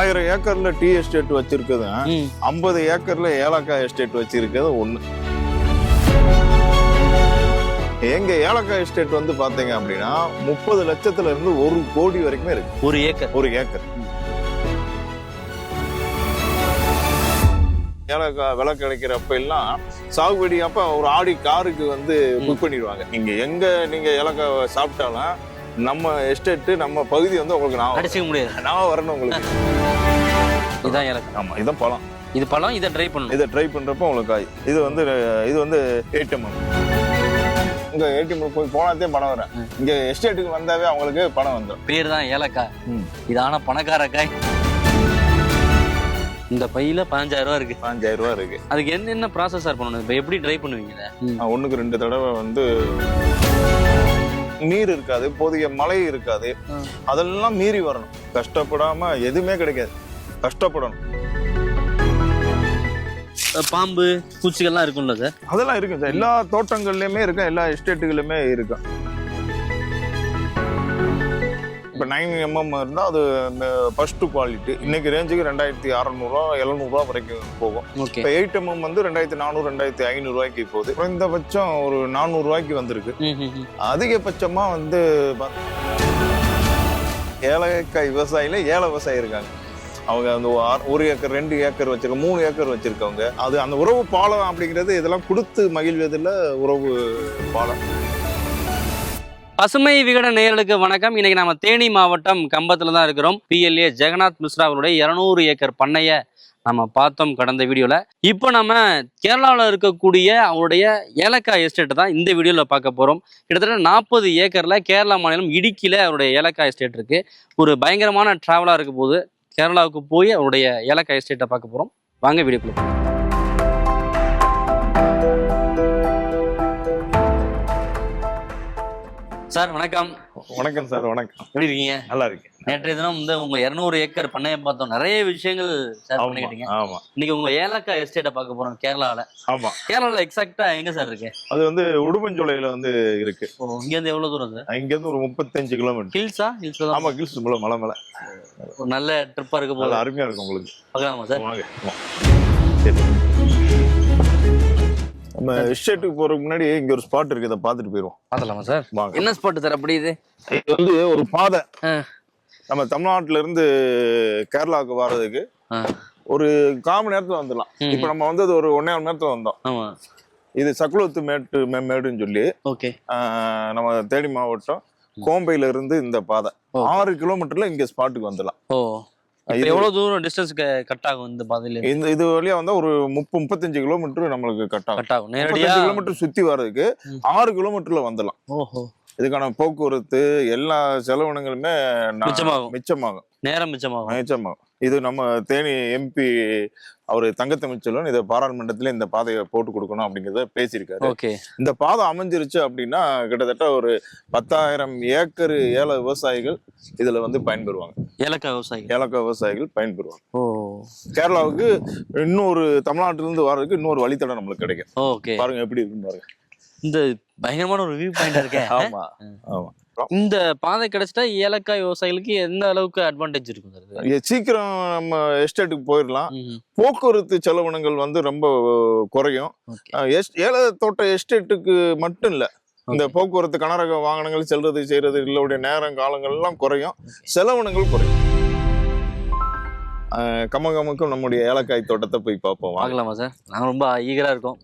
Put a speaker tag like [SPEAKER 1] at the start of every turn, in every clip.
[SPEAKER 1] 1000 ஏக்கர்ல tea estate வச்சிருக்குது, 50 ஏக்கர்ல ஏலக்காய் எஸ்டேட் வச்சிருக்கிறது ஒண்ணு. எங்க ஏலக்காய் எஸ்டேட் வந்து பாத்தீங்க அப்படின்னா 30 லட்சத்துல இருந்து 1 கோடி வரைக்குமே இருக்கு. ஒரு ஏக்கர் ஏலக்காய் விலை கிடைக்கிறப்ப எல்லாம் சாகுபடி அப்ப ஒரு ஆடி காருக்கு வந்து புக் பண்ணிடுவாங்க. நீங்க ஏலக்காய் சாப்பிட்டாலும் நம்ம எஸ்டேட் நம்ம பகுதி வந்து உங்களுக்கு நான்
[SPEAKER 2] அடிச்சுக்க முடியாது,
[SPEAKER 1] நான் வரணும் உங்களுக்கு.
[SPEAKER 2] இதான் ஏலக்காய்.
[SPEAKER 1] ஆமா, இதான் பழம்.
[SPEAKER 2] இது பழம். இதை ட்ரை பண்றப்ப உங்களுக்கு காய். இது வந்து ATM. இங்க ATM போய் போனாதே பணம் வரும். இங்க எஸ்டேட்டுக்கு வந்தாவே அவங்களுக்கு பணம் வந்துடும். பேர் தான் ஏலக்காய். இது ஆனா பணக்கார காய். இந்த பையில 15,000 ரூபா இருக்கு.
[SPEAKER 1] 15,000 ரூபா இருக்கு.
[SPEAKER 2] அதுக்கு என்ன ப்ராசஸ் பண்ணணும்? இப்ப எப்படி ட்ரை பண்ணுவீங்க?
[SPEAKER 1] ஒண்ணுக்கு 2 தடவை வந்து நீர் இருக்காது, போதிய மழை இருக்காது, அதெல்லாம் மீறி வரணும். கஷ்டப்படாம எதுவுமே கிடைக்காது, கஷ்டப்படணும்.
[SPEAKER 2] பாம்பு பூச்சிகள்லாம் இருக்கும்ல சார்?
[SPEAKER 1] அதெல்லாம் இருக்கும் சார், எல்லா தோட்டங்கள்லயுமே இருக்கும், எல்லா எஸ்டேட்டுகளுமே இருக்கும். இப்போ 9mm இருந்தால் அது இந்த ஃபர்ஸ்ட் குவாலிட்டி. இன்னைக்கு ரேஞ்சுக்கு 2600 ரூபா 700 ரூபா வரைக்கும் போகும். இப்போ 8mm வந்து 2400 2500 ரூபாய்க்கு போகுது. குறைந்தபட்சம் ஒரு 400 ரூபாய்க்கு வந்திருக்கு. அதிகபட்சமா வந்து ஏலக்காய் விவசாயில ஏல விவசாயி இருக்காங்க. அவங்க அந்த 1 ஏக்கர் 2 ஏக்கர் வச்சிருக்க 3 ஏக்கர் வச்சிருக்கவங்க. அது அந்த உறவு பாலம் அப்படிங்கிறது இதெல்லாம் கொடுத்து மகிழ்வதில் உறவு பாலம்.
[SPEAKER 2] பசுமை விகடன் நேயர்களுக்கு வணக்கம். இன்னைக்கு நம்ம தேனி மாவட்டம் கம்பத்துல தான் இருக்கிறோம். PLA ஜெகநாத் மிஸ்ரா அவருடைய 200 ஏக்கர் பண்ணைய நம்ம பார்த்தோம் கடந்த வீடியோல. இப்போ நம்ம கேரளாவில் இருக்கக்கூடிய அவருடைய ஏலக்காய் எஸ்டேட் தான் இந்த வீடியோல பார்க்க போறோம். கிட்டத்தட்ட 40 ஏக்கர்ல கேரளா மாநிலம் இடுக்கில அவருடைய ஏலக்காய் எஸ்டேட் இருக்கு. ஒரு பயங்கரமான டிராவலா இருக்க போது கேரளாவுக்கு போய் அவருடைய ஏலக்காய் எஸ்டேட்டை பார்க்க போறோம். வாங்க வீடியோக்குள்ள. சார் வணக்கம்.
[SPEAKER 1] வணக்கம் சார். வணக்கம்.
[SPEAKER 2] எப்படி இருக்கீங்க?
[SPEAKER 1] நல்லா இருக்கு.
[SPEAKER 2] நேற்றைய தினம் வந்து உங்க 200 ஏக்கர் பண்ணைய பார்த்தோம். நிறைய விஷயங்கள் ஷேர் பண்ணிக்கிட்டீங்க.
[SPEAKER 1] ஆமா.
[SPEAKER 2] இன்னைக்கு உங்க ஏலக்காய் எஸ்டேட்டை பார்க்க போறோம் கேரளால.
[SPEAKER 1] ஆமா.
[SPEAKER 2] கேரளால எக்ஸாக்டா எங்க சார் இருக்கு?
[SPEAKER 1] அது வந்து உடுமஞ்சோலையில வந்து இருக்கு.
[SPEAKER 2] இங்க இருந்து எவ்வளவு தூரம் சார்?
[SPEAKER 1] இங்க இருந்து ஒரு 35 கிலோமீட்டர்.
[SPEAKER 2] ஹில்ஸா? ஹில்ஸ் தான்.
[SPEAKER 1] ஆமா, ஹில்ஸ் மலை மேல.
[SPEAKER 2] ஒரு நல்ல ட்ரிப்பா இருக்க போது.
[SPEAKER 1] அருமையா இருக்கும் உங்களுக்கு.
[SPEAKER 2] பார்க்கலாமா சார்?
[SPEAKER 1] வாங்க. சரி. நம்ம எஸ்டேட்டுக்கு போறதுக்கு முன்னாடி இங்க ஒரு ஸ்பாட் இருக்கு, இதை பார்த்துட்டு போயிடுவோம்.
[SPEAKER 2] பார்க்கலாமா சார்?
[SPEAKER 1] வாங்க.
[SPEAKER 2] என்ன ஸ்பாட் சார்? அப்படி இது
[SPEAKER 1] வந்து ஒரு பாதை. நம்ம தமிழ்நாட்டுல இருந்து கேரளாவுக்கு வர்றதுக்கு ஒரு 1/4 மணி நேரத்துல வந்துடலாம். இப்ப நம்ம வந்தது ஒரு 1.5 மணி நேரத்துல வந்தோம்.
[SPEAKER 2] ஆமா. இது
[SPEAKER 1] சக்குளத்து மேடுன்னு சொல்லி நம்ம தேனி மாவட்டம் கோம்பையில இருந்து இந்த பாதை 6 கிலோமீட்டர்ல இங்க ஸ்பாட்டுக்கு வந்துடலாம்.
[SPEAKER 2] எவ்வளவு தூரம் டிஸ்டன்ஸ் கட் ஆகும் இந்த பாதையில?
[SPEAKER 1] இது வழியா வந்தா ஒரு 30-35 கிலோமீட்டர் நம்மளுக்கு கட் ஆகும்.
[SPEAKER 2] நேரடியா
[SPEAKER 1] கிலோமீட்டர் சுத்தி வர்றதுக்கு 6 கிலோமீட்டர்ல வந்துடலாம். இதுக்கான போக்குவரத்து எல்லா செலவினங்களுமே மிச்சமாகும். நேரம் மிச்சமாகும். இது நம்ம தேனி MP அவரு தங்கத்தமிழ்ச்செல்வன் இதை பாராளுமன்றத்துல இந்த பாதையை போட்டு கொடுக்கணும் அப்படிங்கிறத பேசியிருக்காரு. இந்த பாதை அமைஞ்சிருச்சு அப்படின்னா கிட்டத்தட்ட ஒரு 10,000 ஏக்கர் ஏல விவசாயிகள் இதுல வந்து பயன்பெறுவாங்க. ஏலக்காய் விவசாயிகள் பயன்பெறுவாங்க. கேரளாவுக்கு இன்னொரு தமிழ்நாட்டில இருந்து வர்றதுக்கு இன்னொரு வழித்தடம் நம்மளுக்கு கிடைக்கும். பாருங்க எப்படி இருக்குன்னு பாருங்க.
[SPEAKER 2] இந்த பயங்கரமான ஒரு வியூ பாயிண்ட் இருக்கு.
[SPEAKER 1] ஆமா ஆமா.
[SPEAKER 2] இந்த பாதை கிடைச்சிட்டா ஏலக்காய் விவசாயிகளுக்கு எந்த அளவுக்கு அட்வான்டேஜ் இருக்கும்?
[SPEAKER 1] சீக்கிரம் நம்ம எஸ்டேட்டுக்கு போயிடலாம். போக்குவரத்து செலவினங்கள் வந்து ரொம்ப குறையும். ஏல தோட்ட எஸ்டேட்டுக்கு மட்டும் இல்ல, இந்த போக்குவரத்து கனரக வாகனங்கள் செல்றது செய்யறது இல்லோடைய நேரம் காலங்கள் எல்லாம் குறையும், செலவினங்கள் குறையும். கமகமுக்கும் நம்முடைய ஏலக்காய் தோட்டத்தை போய் பார்ப்போம்.
[SPEAKER 2] வாங்கலாமா சார்? நாங்க ரொம்ப ஈகரா இருக்கோம்.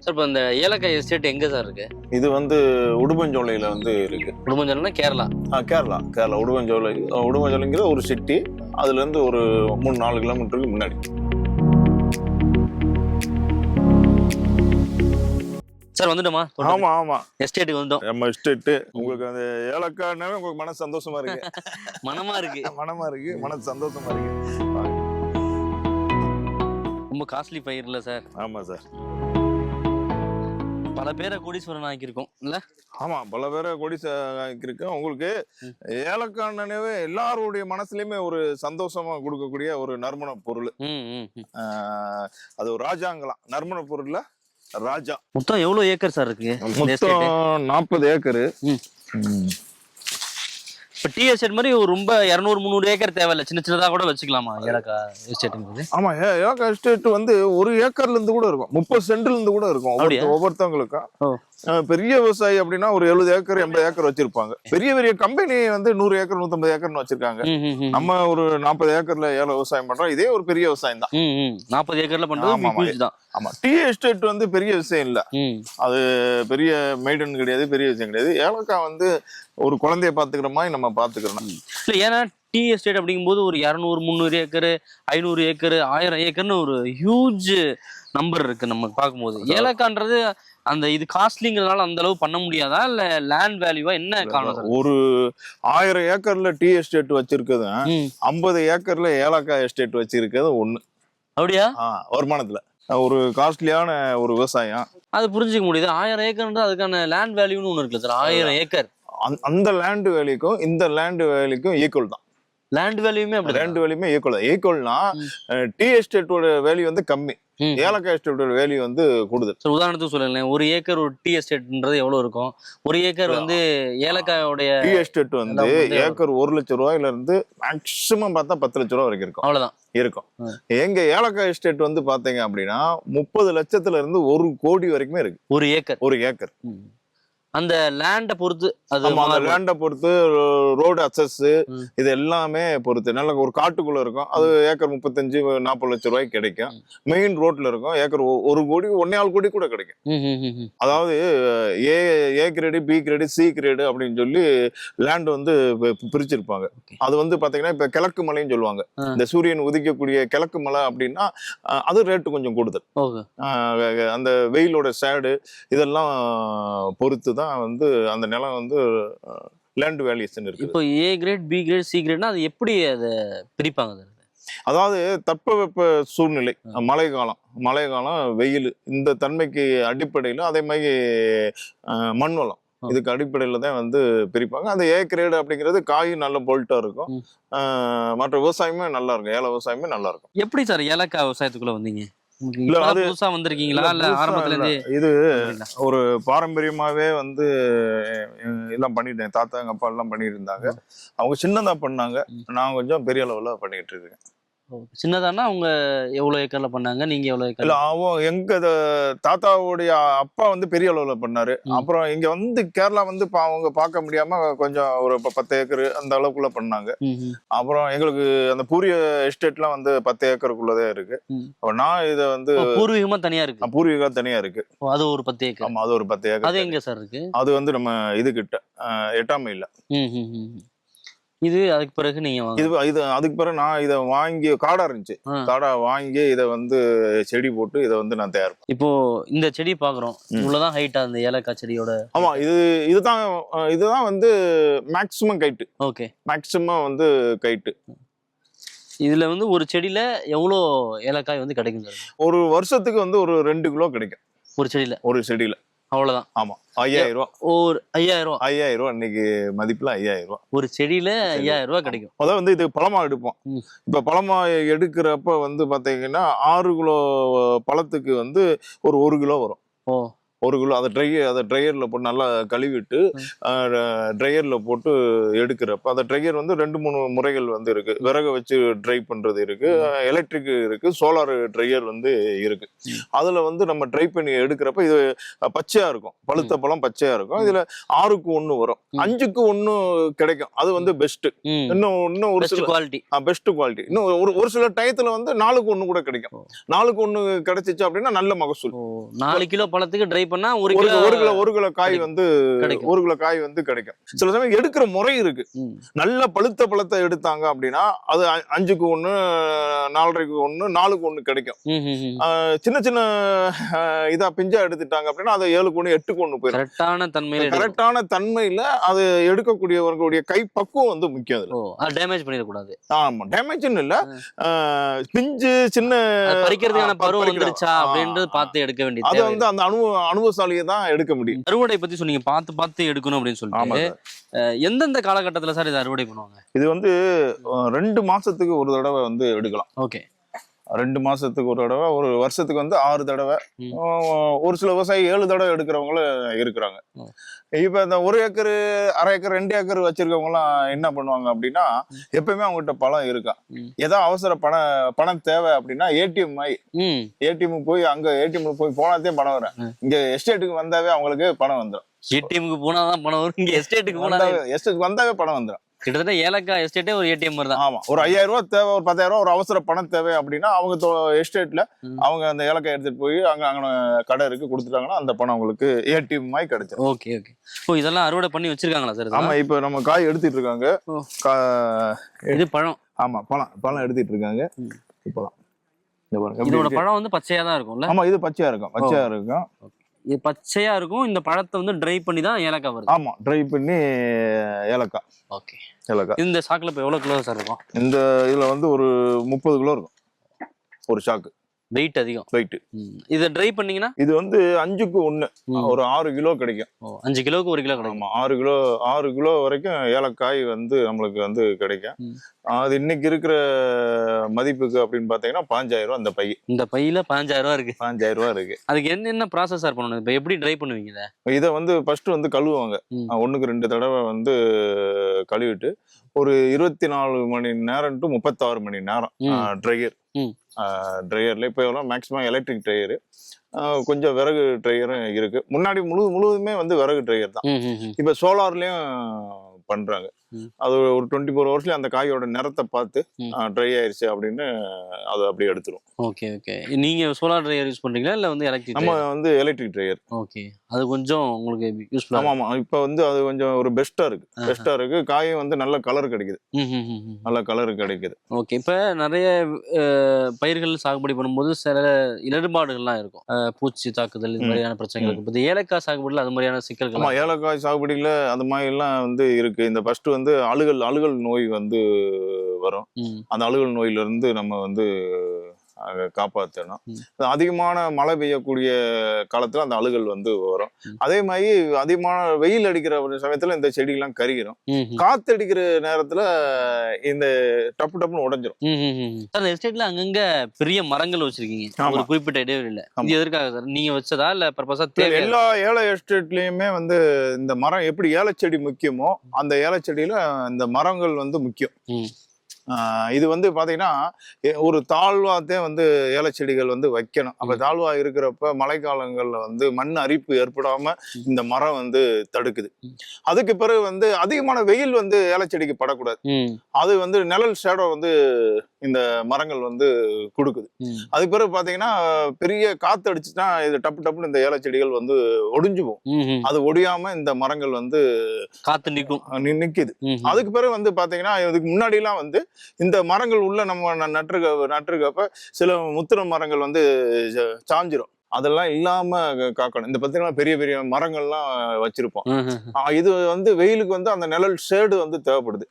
[SPEAKER 2] சார் இப்போ இந்த ஏலக்காய் எஸ்டேட் எங்க சார் இருக்கு?
[SPEAKER 1] இது வந்து உடுமஞ்சோலையில வந்து இருக்கு.
[SPEAKER 2] உடுமஞ்சோலைனா கேரளா?
[SPEAKER 1] கேரளா உடுமஞ்சோலைங்கிற ஒரு சிட்டி. அதுல இருந்து ஒரு 3-4 கிலோமீட்டருக்கு முன்னாடி.
[SPEAKER 2] சார் வந்துட்டோமா?
[SPEAKER 1] ஆமா.
[SPEAKER 2] எஸ்டேட்டுக்கு வந்தோம்.
[SPEAKER 1] நம்ம எஸ்டேட் உங்களுக்கு அந்த ஏலக்காய்னாவே உங்களுக்கு மனசு சந்தோஷமா இருக்கு.
[SPEAKER 2] மனமா இருக்கு.
[SPEAKER 1] மனசு சந்தோஷமா இருக்கு.
[SPEAKER 2] ரொம்ப காஸ்ட்லி பயிர் இல்ல சார்?
[SPEAKER 1] ஆமா சார்.
[SPEAKER 2] பல பேரை கோடீஸ்வரன் ஆக்கியிருக்கோம் இல்ல?
[SPEAKER 1] ஆமா, பல பேரை கோடீஸ்வரன். உங்களுக்கு ஏலக்காய்னாவே எல்லாருடைய மனசுலயுமே ஒரு சந்தோஷமா கொடுக்கக்கூடிய ஒரு நறுமண பொருள். அது ஒரு ராஜாங்கலாம் நறுமண பொருள்ல ராஜா.
[SPEAKER 2] மொத்தம் எவ்வளவு ஏக்கர் சார் இருக்கு?
[SPEAKER 1] மொத்தம் 40 ஏக்கரு.
[SPEAKER 2] இப்ப டீ எஸ்டேட் மாதிரி ஒரு ரொம்ப 200-300 ஏக்கர் தேவையில்ல, சின்ன சின்னதா கூட வச்சுக்கலாமா ஏலக்காய் எஸ்டேட்டுங்கிறது?
[SPEAKER 1] ஆமா, ஏலக்காய் எஸ்டேட் வந்து 1 ஏக்கர்ல இருந்து கூட இருக்கும், 30 சென்ட்ல இருந்து கூட இருக்கும் ஒவ்வொருத்தவங்களுக்கும். பெரிய விவசாயி அப்படின்னா ஒரு 70 ஏக்கர் 80 ஏக்கர் வச்சிருப்பாங்க. பெரிய பெரிய கம்பெனி வந்து 100 ஏக்கர் 150 ஏக்கர்னு வச்சிருக்காங்க. நம்ம ஒரு 40 ஏக்கர்ல ஏல விவசாயம் பண்றோம். இதே ஒரு பெரிய விவசாயம் தான்.
[SPEAKER 2] 40 ஏக்கர்ல பண்றது தான்.
[SPEAKER 1] ஆமா, டீ எஸ்டேட் வந்து பெரிய விஷயம் இல்ல, அது பெரிய மெய்டன் கிடையாது, பெரிய விஷயம் கிடையாது. ஏலக்காய் வந்து ஒரு குழந்தைய பாத்துக்கிற மாதிரி நம்ம பாத்துக்கிறோம்.
[SPEAKER 2] இல்ல, ஏன்னா டீ எஸ்டேட் அப்படிங்கும்போது ஒரு 200-300 ஏக்கர் 500 ஏக்கர் 1000 ஏக்கர்னு ஒரு ஹியூஜ் நம்பர் இருக்கு நம்ம பார்க்கும்போது. ஏலக்கான்றது அந்த இது காஸ்ட்லிங்கிறதுனால அந்த அளவு பண்ண முடியாதா, இல்ல லேண்ட் வேல்யூவா, என்ன காரணம்?
[SPEAKER 1] ஒரு 1000 ஏக்கர்ல டீ எஸ்டேட் வச்சிருக்கிறது 50 ஏக்கர்ல ஏலக்காய் எஸ்டேட் வச்சிருக்கிறது ஒண்ணு.
[SPEAKER 2] அப்படியா?
[SPEAKER 1] வருமானத்துல ஒரு காஸ்ட்லியான ஒரு விவசாயம்
[SPEAKER 2] அது புரிஞ்சுக்க முடியுது. 1000 ஏக்கர்ன்றது அதுக்கான லேண்ட் வேல்யூன்னு ஒண்ணு இருக்குல்ல சார். 1000 ஏக்கர்
[SPEAKER 1] அந்த லேண்ட் வேல்யூக்கும் இந்த லேண்ட் வேல்யூக்கும் ஈக்குவல் தான்.
[SPEAKER 2] லேண்ட் வேல்யூமே அப்படி,
[SPEAKER 1] லேண்ட் வேல்யூமே ஈக்குவல் தான். ஈக்குவல்னா டீ எஸ்டேட்டோட வேல்யூ வந்து கம்மி, ஏலக்காய் எஸ்டேட்டோட வேல்யூ வந்து கூடுதல்.
[SPEAKER 2] உதாரணத்துக்கு சொல்லுங்களேன், 1 ஏக்கர் ஒரு டீ எஸ்டேட்ன்றது எவ்வளவு இருக்கும்? 1 ஏக்கர் வந்து ஏலக்காயோட
[SPEAKER 1] டீ எஸ்டேட் வந்து ஏக்கர் 1 லட்சம் ரூபாயில இருந்து மேக்சிமம் பார்த்தா 10 லட்சம் ரூபாய் வரைக்கும் இருக்கும்.
[SPEAKER 2] அவ்வளவுதான் இருக்கும்.
[SPEAKER 1] எங்க ஏலக்காய் எஸ்டேட் வந்து பாத்தீங்க அப்படின்னா 30 லட்சத்துல இருந்து 1 கோடி வரைக்குமே இருக்கு.
[SPEAKER 2] 1 ஏக்கர். அந்த லேண்ட பொறுத்து, அது
[SPEAKER 1] அந்த லேண்ட பொறுத்து, ரோடு அக்சஸ் இது எல்லாமே பொறுத்து. நல்ல ஒரு காட்டுக்குள்ள இருக்கும், அது ஏக்கர் 35-40 லட்சம் ரூபாய்க்கு கிடைக்கும். மெயின் ரோட்ல இருக்கும், ஏக்கர் 1 கோடி 1.25 கோடி கூட கிடைக்கும். அதாவது A grade, B grade, C grade அப்படின்னு சொல்லி லேண்ட் வந்து பிரிச்சிருப்பாங்க. அது வந்து பாத்தீங்கன்னா இப்ப கிழக்கு மலைன்னு சொல்லுவாங்க, இந்த சூரியன் உதிக்கக்கூடிய கிழக்கு மலை அப்படின்னா அது ரேட்டு கொஞ்சம் கூடுதல். அந்த வெயிலோட சேடு இதெல்லாம் பொறுத்து வந்து அந்த நிலம் வந்து லேண்ட் வேல்யூஷன் இருக்கு.
[SPEAKER 2] இப்போ ஏ கிரேட், பி கிரேட், சி கிரேட்னா அது எப்படி அதை பிரிப்பாங்க?
[SPEAKER 1] அதாவது தட்பவெப்ப சூழ்நிலை, மழை காலம் வெயில், இந்த தன்மைக்கு அடிப்படையில், அதே மாதிரி மண் வளம், இதுக்கு அடிப்படையில தான் வந்து பிரிப்பாங்க. அந்த ஏ கிரேடு அப்படிங்கிறது காய் நல்ல போல்ட்டா இருக்கும், மற்ற விவசாயமே நல்லா இருக்கும், ஏல விவசாயமே நல்லா இருக்கும்.
[SPEAKER 2] எப்படி சார் ஏலக்காய் விவசாயத்துக்குள்ள வந்தீங்க? புதுசா வந்திருக்கீங்களா, இல்ல ஆரம்பத்துல இருந்து?
[SPEAKER 1] இது ஒரு பாரம்பரியமாவே வந்து எல்லாம் பண்ணிட்டேன், தாத்தா எங்க அப்பா எல்லாம் பண்ணிட்டு இருந்தாங்க. அவங்க சின்னதா பண்ணாங்க, நான் கொஞ்சம் பெரிய அளவுல பண்ணிட்டு இருக்கேன்.
[SPEAKER 2] சின்னதானா அவங்க எவ்வளவு ஏக்கர்ல பண்ணாங்க, நீங்க எவ்வளவு ஏக்கர்?
[SPEAKER 1] இல்ல, அவங்க எங்க தாத்தாவுடைய அப்பா வந்து பெரிய அளவுல பண்ணாரு. அப்புறம் இங்க வந்து கேரளா வந்து அவங்க பார்க்க முடியாம கொஞ்சம் ஒரு 10 ஏக்கர் அந்த அளவுக்குள்ள பண்ணாங்க. அப்புறம் எங்களுக்கு அந்த பூரிய எஸ்டேட்லாம் வந்து 10 ஏக்கருக்குள்ளதே இருக்கு. நான் இதை வந்து
[SPEAKER 2] பூர்வீகமா தனியா இருக்கு.
[SPEAKER 1] பூர்வீகா தனியா இருக்கு,
[SPEAKER 2] அது ஒரு 10 ஏக்கர்.
[SPEAKER 1] ஆமா, அது ஒரு 10 ஏக்கர்.
[SPEAKER 2] அது எங்க சார் இருக்கு?
[SPEAKER 1] அது வந்து நம்ம இது கிட்ட 8ஆம் மைல்ல.
[SPEAKER 2] இது அதுக்கு பிறகு நீங்க
[SPEAKER 1] இது அதுக்கு பிறகு நான் இதை வாங்கி, காடா இருந்துச்சு, காடா வாங்கி இதை வந்து செடி போட்டு இதை வந்து நான் தயார்.
[SPEAKER 2] இப்போ இந்த செடி பாக்குறோம், இவ்வளவுதான் ஹைட்டா அந்த ஏலக்காய் செடியோட?
[SPEAKER 1] ஆமா, இதுதான் வந்து மேக்சிமம் கைட்டு.
[SPEAKER 2] ஓகே,
[SPEAKER 1] மேக்சிமம் வந்து கைட்டு.
[SPEAKER 2] இதுல வந்து ஒரு செடியில எவ்வளோ ஏலக்காய் வந்து கிடைக்கும் சார்?
[SPEAKER 1] ஒரு வருஷத்துக்கு வந்து ஒரு 2 கிலோ கிடைக்கும் ஒரு செடியில.
[SPEAKER 2] அவ்வளவுதான்.
[SPEAKER 1] ஆமா, 5000 ரூபாய்.
[SPEAKER 2] ஒரு 5000
[SPEAKER 1] ரூபாய் இன்னைக்கு மதிப்புல 5000 ரூபாய்
[SPEAKER 2] ஒரு செடியில 5000 ரூபாய் கிடைக்கும்.
[SPEAKER 1] அதான் வந்து இது பழமா எடுப்போம். இப்ப பழமா எடுக்கிறப்ப வந்து பாத்தீங்கன்னா 6 கிலோ பழத்துக்கு வந்து ஒரு 1 கிலோ வரும். 1 கிலோ அதை ட்ரையர்ல போட்டு நல்லா கழுவிட்டு ட்ரையர்ல போட்டு எடுக்கிறப்ப, அந்த ட்ரையர் வந்து 2-3 முறைகள் வந்து இருக்கு. விறகு வச்சு ட்ரை பண்றது இருக்கு, எலக்ட்ரிக் இருக்கு, சோலார் ட்ரையர் வந்து இருக்கு. அதுல வந்து நம்ம ட்ரை பண்ணி எடுக்கிறப்ப இது பச்சையா இருக்கும், பழுத்த பழம் பச்சையா இருக்கும். இதுல 6க்கு 1 வரும், 5க்கு 1 கிடைக்கும். அது வந்து பெஸ்ட். இன்னும் ஒரு சில குவாலிட்டி, பெஸ்ட் குவாலிட்டி. இன்னும் ஒரு சில டயத்துல வந்து 4க்கு 1 கூட கிடைக்கும். 4க்கு 1 கிடைச்சிச்சு அப்படின்னா நல்ல மகசூல்.
[SPEAKER 2] 4 கிலோ பழத்துக்கு ட்ரை பண்ணா ஒரு
[SPEAKER 1] கிலோ காய் வந்து 1 கிலோ காய் வந்து கிடைக்கும். சில சமயம் எடுக்கிற முறை இருக்கு. நல்ல பழுத்த பழத்தை எடுத்தாங்க அப்படின்னா அது 5க்கு 1, 4.5க்கு 1, 4க்கு 1 கிடைக்கும். சின்ன சின்ன இதா பிஞ்சா எடுத்துட்டாங்க அப்படின்னா அது 7க்கு 1, 8க்கு 1 போயிடும். கரெக்டான தன்மையில அது எடுக்கக்கூடியவர்களுடைய கை பக்குவம் வந்து முக்கியம்.
[SPEAKER 2] டேமேஜ் பண்ணிடக்கூடாது.
[SPEAKER 1] ஆமா, டேமேஜ்னு இல்ல, பிஞ்சு சின்ன
[SPEAKER 2] பறிக்கிறதுக்கான பருவம் வந்துருச்சா அப்படின்றது பார்த்து எடுக்க வேண்டியது.
[SPEAKER 1] அது வந்து அந்த அனுபவசாலியை தான் எடுக்க முடியும்.
[SPEAKER 2] அறுவடை பத்தி சொன்னீங்க, பார்த்து எடுக்கணும் அப்படின்னு சொல்லிட்டு. எந்தெந்த காலகட்டத்துல சார் இதை அறுவடை பண்ணுவாங்க?
[SPEAKER 1] இது வந்து 2 மாசத்துக்கு ஒரு தடவை வந்து எடுக்கலாம்.
[SPEAKER 2] ஓகே,
[SPEAKER 1] 2 மாசத்துக்கு ஒரு தடவை, ஒரு வருஷத்துக்கு வந்து 6 தடவை, ஒரு சில விவசாயி 7 தடவை எடுக்கிறவங்களும் இருக்கிறாங்க. இப்ப இந்த 1 ஏக்கர், அரை ஏக்கர், 2 ஏக்கர் வச்சிருக்கவங்க எல்லாம் என்ன பண்ணுவாங்க அப்படின்னா, எப்பயுமே அவங்ககிட்ட பணம் இருக்கா, ஏதோ அவசர பணம் தேவை அப்படின்னா ஏடிஎம் போய் அங்க ஏடிஎம் போய் போனாதே பணம் வரும். இங்க எஸ்டேட்டுக்கு வந்தாவே அவங்களுக்கு பணம் வந்துடும்.
[SPEAKER 2] ஏடிஎம்க்கு போனாதான் பணம் வரும், இங்க எஸ்டேட்டுக்கு
[SPEAKER 1] வந்தாவே பணம் வந்துடும்.
[SPEAKER 2] கிட்டத்தட்ட ஏலக்காய் எஸ்டேட்டே ஒரு ஏடிஎம் மாதிரி தான்.
[SPEAKER 1] ஆமா, ஒரு 5000 ரூபாய் தேவை, ஒரு 10000 ரூபாய் ஒரு அவசர பணம் தேவை அப்படின்னா அவங்க எஸ்டேட்ல அவங்க அந்த ஏலக்காய் எடுத்துட்டு போய் அங்க கடை இருக்கு கொடுத்துட்டாங்கன்னா அந்த பணம் அவங்களுக்கு ஏடிஎம் மாதிரி கிடைச்சிடும்.
[SPEAKER 2] Okay okay. ஓ, இதெல்லாம் அறுவடை பண்ணி வச்சிருக்காங்களா சார்?
[SPEAKER 1] ஆமா, இப்ப நம்ம காய் எடுத்துட்டு இருக்காங்க.
[SPEAKER 2] இது பழம்.
[SPEAKER 1] ஆமா, பழம் எடுத்துட்டு இருக்காங்க. இப்பதான்
[SPEAKER 2] இதோட பழம் வந்து பச்சையா தான் இருக்கும்ல?
[SPEAKER 1] ஆமா, இது பச்சையா இருக்கும்.
[SPEAKER 2] இது பச்சையா இருக்கும். இந்த பழத்தை வந்து ட்ரை பண்ணி தான் ஏலக்காய் வருது.
[SPEAKER 1] ஆமா, ட்ரை பண்ணி ஏலக்காய்.
[SPEAKER 2] ஓகே.
[SPEAKER 1] ஏலக்காய்
[SPEAKER 2] இந்த சாக்குல இப்ப எவ்வளவு கிலோ சார் இருக்கும்?
[SPEAKER 1] இந்த இதுல வந்து ஒரு 30 கிலோ இருக்கும் ஒரு சாக்கு.
[SPEAKER 2] வெயிட் அதிகம்.
[SPEAKER 1] வெயிட்.
[SPEAKER 2] இதை ட்ரை பண்ணீங்கன்னா
[SPEAKER 1] இது வந்து 5க்கு 1, ஒரு 6 கிலோ கிடைக்கும்.
[SPEAKER 2] 5 கிலோக்கு 1 கிலோ கிடைக்கும்.
[SPEAKER 1] 6 கிலோ வரைக்கும் ஏலக்காய் வந்து நம்மளுக்கு வந்து கிடைக்கும். அது இன்னைக்கு இருக்கிற மதிப்புக்கு அப்படின்னு பாத்தீங்கன்னா 5000 ரூபாய் இந்த பை.
[SPEAKER 2] இந்த பையில 5000 ரூபாய் இருக்கு.
[SPEAKER 1] 5000 ரூபாய் இருக்கு.
[SPEAKER 2] அதுக்கு என்ன ப்ராசஸ் சார் பண்ணணும்? இப்ப எப்படி ட்ரை பண்ணுவீங்க
[SPEAKER 1] இதை வந்து ஃபர்ஸ்ட் வந்து கழுவுவாங்க. 1க்கு 2 தடவை வந்து கழுவிட்டு ஒரு 24 மணி நேரம் டு 36 மணி நேரம் ட்ரையர்ல இப்ப எவ்வளவு மேக்சிமம் எலக்ட்ரிக் ட்ரையரு, கொஞ்சம் விறகு ட்ரையரும் இருக்கு. முன்னாடி முழுவதுமே வந்து விறகு ட்ரையர் தான். இப்ப சோலார்லயும் பண்றாங்க. அது ஒரு 24 ஹவர்ஸ்ல அந்த காயோட நிறத்தை பார்த்து ட்ரை ஆயிருச்சு அப்படின்னு அதை அப்படியே எடுத்துரும்.
[SPEAKER 2] Okay okay. நீங்க சோலார் ட்ரையர் யூஸ் பண்றீங்களா இல்ல வந்து எலக்ட்ரிக்?
[SPEAKER 1] நம்ம வந்து எலக்ட்ரிக் ட்ரையர்.
[SPEAKER 2] ஓகே, அது கொஞ்சம் உங்களுக்கு யூஸ்ஃபுல்லா.
[SPEAKER 1] ஆமா, இப்ப வந்து அது கொஞ்சம் ஒரு பெஸ்டா இருக்கு. காயும் வந்து நல்ல கலர் கிடைக்குது. நல்ல கலர் கிடைக்குது.
[SPEAKER 2] ஓகே. இப்ப நிறைய பயிர்கள் சாகுபடி பண்ணும்போது சில இடர்பாடுகள்லாம் இருக்கும், பூச்சி தாக்குதல், இது மாதிரியான பிரச்சனைகள் இருக்கு. இந்த ஏலக்காய் சாகுபடியில் அது மாதிரியான சிக்கல்கள்?
[SPEAKER 1] ஆமா, ஏலக்காய் சாகுபடியில அது மாதிரி எல்லாம் வந்து இருக்கு. இந்த ஃபர்ஸ்ட் வந்து அழுகல் நோய் வந்து வரும். அந்த அழுகல் நோயில இருந்து நம்ம வந்து காப்பாற்றணும். அதிகமான மழை பெய்யக்கூடிய காலத்துல அந்த அழுகல் வந்து வரும். அதே மாதிரி அதிகமான வெயில் அடிக்கிற சமயத்துல இந்த செடி எல்லாம் கருகிரும். காத்து அடிக்கிற நேரத்துல இந்த டப்புன்னு உடைஞ்சிரும்.
[SPEAKER 2] எஸ்டேட்ல அங்கங்க பெரிய மரங்கள் வச்சிருக்கீங்க ஒரு குறிப்பிட்ட இடைவெளியில. இது எதற்காக சார்? நீங்க வச்சதா இல்ல பர்பஸா?
[SPEAKER 1] எல்லா ஏல எஸ்டேட்லயுமே வந்து இந்த மரம் எப்படி ஏலச்செடி முக்கியமோ அந்த ஏலச்செடியில இந்த மரங்கள் வந்து முக்கியம். இது வந்து பாத்தீங்கன்னா ஒரு தாழ்வாத்தே வந்து ஏலச்செடிகள் வந்து வைக்கணும். அப்ப தாழ்வா இருக்கிறப்ப மழைக்காலங்கள்ல வந்து மண் அரிப்பு ஏற்படாம இந்த மரம் வந்து தடுக்குது. அதுக்கு பிறகு வந்து அதிகமான வெயில் வந்து ஏலச்செடிக்கு படக்கூடாது. அது வந்து நிழல் ஷேடோ வந்து இந்த மரங்கள் வந்து கொடுக்குது. அதுக்கு பிறகு பாத்தீங்கன்னா பெரிய காத்து அடிச்சுன்னா இது டப்புன்னு இந்த ஏலச்செடிகள் வந்து ஒடிஞ்சு போகும். அது ஒடியாம இந்த மரங்கள் வந்து
[SPEAKER 2] காத்து
[SPEAKER 1] நிக்குது. அதுக்கு பிறகு வந்து பாத்தீங்கன்னா இதுக்கு முன்னாடி எல்லாம் வந்து இந்த மரங்கள் உள்ள நம்ம நட்டுருக்கப்ப சில முத்திர மரங்கள் வந்து சாஞ்சிரும். அதெல்லாம் இல்லாம காக்கணும். இந்த பாத்தீங்கன்னா பெரிய பெரிய மரங்கள்லாம் வச்சிருப்போம். இது வந்து வெயிலுக்கு வந்து அந்த நிழல் ஷேடு வந்து தேவைப்படுது.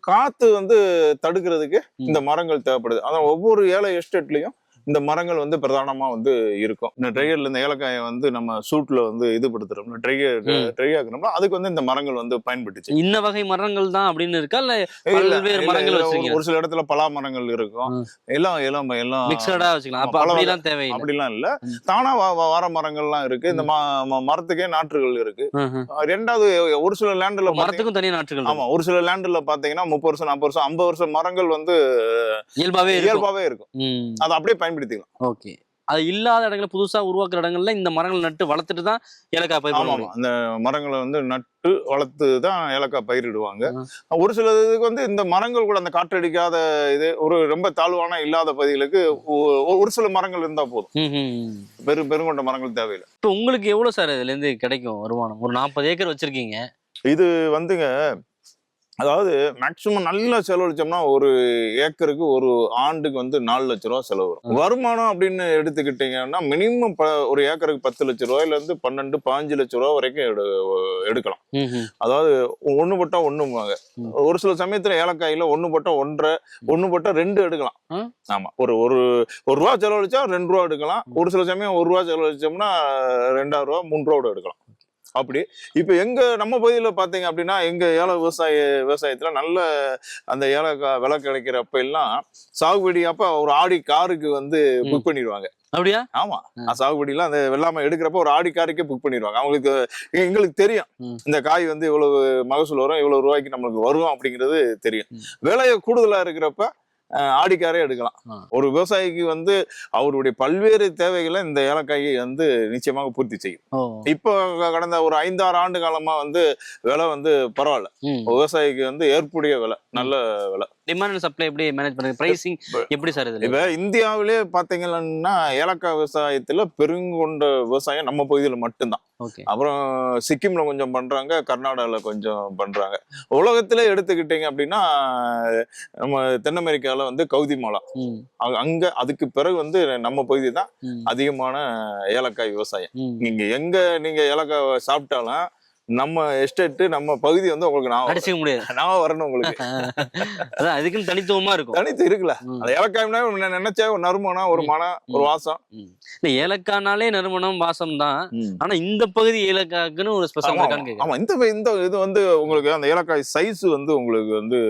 [SPEAKER 1] காத்து வந்து தடுக்கிறதுக்கு இந்த மரங்கள் தேவைப்படுது. அதான் ஒவ்வொரு ஏல எஸ்டேட்லயும் இந்த மரங்கள் வந்து பிரதானமா வந்து இருக்கும். இந்த ட்ரையர்ல இந்த ஏலக்காயை வந்து நம்ம சூட்ல வந்து இது படுத்துறோம், ட்ரை ஆக்கணும்னா அதுக்கு வந்து இந்த மரங்கள் வந்து பயன்பட்டுச்சு.
[SPEAKER 2] இந்த வகை மரங்கள் தான் அப்படின்னு இருக்கா இல்ல பல்வேறு மரங்கள் வச்சிருக்கீங்க?
[SPEAKER 1] ஒரு சில இடத்துல பலா மரங்கள் இருக்கும், எல்லாம்
[SPEAKER 2] மிக்சடா வச்சுக்கலாம். அப்படிலாம் தேவையில்லை.
[SPEAKER 1] அப்படிலாம் இல்ல, தானா வார மரங்கள்லாம் இருக்கு. இந்த மரத்துக்கே நாற்றுகள் இருக்கு. ரெண்டாவது ஒரு சில லேண்ட்ல
[SPEAKER 2] மரத்துக்கும் தனி நாற்றுகள்.
[SPEAKER 1] ஆமா, ஒரு சில லேண்ட்ல பாத்தீங்கன்னா 30 வருஷம் 40 வருஷம் 50 வருஷம் மரங்கள் வந்து இயல்பாவே இருக்கும். அதை அப்படியே பயன்படுத்திக்கலாம்.
[SPEAKER 2] ஓகே. அது இல்லாத இடங்களை புதுசா உருவாக்குற இடங்கள்ல இந்த மரங்களை நட்டு வளர்த்துட்டு தான் ஏலக்காய் பயிர் பண்ணுவாங்க.
[SPEAKER 1] அந்த மரங்களை வந்து நட்டு வளர்த்து தான் ஏலக்காய் பயிரிடுவாங்க. ஒரு சில இதுக்கு வந்து இந்த மரங்கள் கூட அந்த காற்றடிக்காத இது ஒரு ரொம்ப தாழ்வான இல்லாத பகுதிகளுக்கு ஒரு சில மரங்கள் இருந்தா போதும். பெருங்கொண்ட மரங்கள் தேவையில்லை.
[SPEAKER 2] இப்போ உங்களுக்கு எவ்வளவு சார் இதுல இருந்து கிடைக்கும் வருமானம்? ஒரு 40 ஏக்கர் வச்சிருக்கீங்க.
[SPEAKER 1] இது வந்துங்க, அதாவது மேக்சிமம் நல்லா செலவழிச்சோம்னா ஒரு ஏக்கருக்கு ஒரு ஆண்டுக்கு வந்து 4 லட்சம் ரூபாய் செலவு வரும். வருமானம் அப்படின்னு எடுத்துக்கிட்டீங்கன்னா மினிமம் ஒரு ஏக்கருக்கு 10 லட்சம் ரூபாயில இருந்து 12-15 லட்சம் ரூபாய் வரைக்கும் எடுக்கலாம். அதாவது ஒண்ணு போட்டா ஒண்ணுவாங்க. ஒரு சில சமயத்துல ஏலக்காயில ஒண்ணு போட்டா 1.5, ஒண்ணு போட்டா 2 எடுக்கலாம். ஆமா, ஒரு ரூபா செலவழிச்சா 2 ரூபா எடுக்கலாம். ஒரு சில சமயம் 1 ரூபா செலவழிச்சோம்னா 2000 ரூபா 3 ரூபா எடுக்கலாம். அப்படி இப்ப நம்ம பகுதியில பாத்தீங்க அப்படின்னா எங்க விவசாயத்துல நல்ல அந்த ஏலக்காய் விலை கிடைக்கிறப்ப எல்லாம் சாகுபடி அப்ப ஒரு ஆடி காருக்கு வந்து புக் பண்ணிடுவாங்க.
[SPEAKER 2] அப்படியா?
[SPEAKER 1] ஆமா, சாகுபடியில அந்த வெள்ளாமை எடுக்கிறப்ப ஒரு ஆடி காருக்கே புக் பண்ணிடுவாங்க. அவங்களுக்கு எங்களுக்கு தெரியும் இந்த காய் வந்து இவ்வளவு மகசூல் வரும், இவ்வளவு ரூபாய்க்கு நம்மளுக்கு வரும் அப்படிங்கிறது தெரியும். விலையை கூடுதலா இருக்கிறப்ப ஆடிக்காரே எடுக்கலாம். ஒரு விவசாயிக்கு வந்து அவருடைய பல்வேறு தேவைகளை இந்த ஏலக்காயை வந்து நிச்சயமாக பூர்த்தி செய்யும். இப்போ கடந்த ஒரு 5-6 ஆண்டு காலமா வந்து விலை வந்து பரவாயில்ல, விவசாயிக்கு வந்து ஏற்புடைய விலை, நல்ல விலை.
[SPEAKER 2] டிமாண்ட் சப்ளை எப்படி மேனேஜ் பண்றது, பிரைசிங் எப்படி சார் இது?
[SPEAKER 1] இப்ப இந்தியாவிலே பாத்தீங்கன்னா ஏலக்காய் விவசாயத்துல பெருங்கொண்ட விவசாயம் நம்ம பகுதியில மட்டும்தான். அப்புறம் சிக்கிம்ல கொஞ்சம் பண்றாங்க, கர்நாடகால கொஞ்சம் பண்றாங்க. உலகத்திலே எடுத்துக்கிட்டீங்க அப்படின்னா நம்ம தென் அமெரிக்கால வந்து கவுதிமாலா, அங்க அதுக்கு பிறகு வந்து நம்ம பகுதி தான் அதிகமான ஏலக்காய் விவசாயம். நீங்க ஏலக்காய் சாப்பிட்டாலும் நம்ம எஸ்டேட் நம்ம பகுதி வந்து உங்களுக்கு நான்
[SPEAKER 2] அடிச்சுக்க முடியாது,
[SPEAKER 1] நான் வரணும் உங்களுக்கு.
[SPEAKER 2] அதான் அதுக்குன்னு தனித்துவமா இருக்கும்.
[SPEAKER 1] தனித்து இருக்குல்ல, அந்த ஏலக்காய்னா நினைச்சா ஒரு நறுமணம், ஒரு மனம், ஒரு வாசம்.
[SPEAKER 2] இல்ல ஏலக்காய்னாலே நறுமணம் வாசம் தான். ஆனா இந்த பகுதி ஏலக்காய்க்குன்னு ஒரு ஸ்பெஷல் இருக்கான்னு.
[SPEAKER 1] ஆமா, இந்த இது வந்து உங்களுக்கு அந்த ஏலக்காய் சைஸ் வந்து உங்களுக்கு வந்து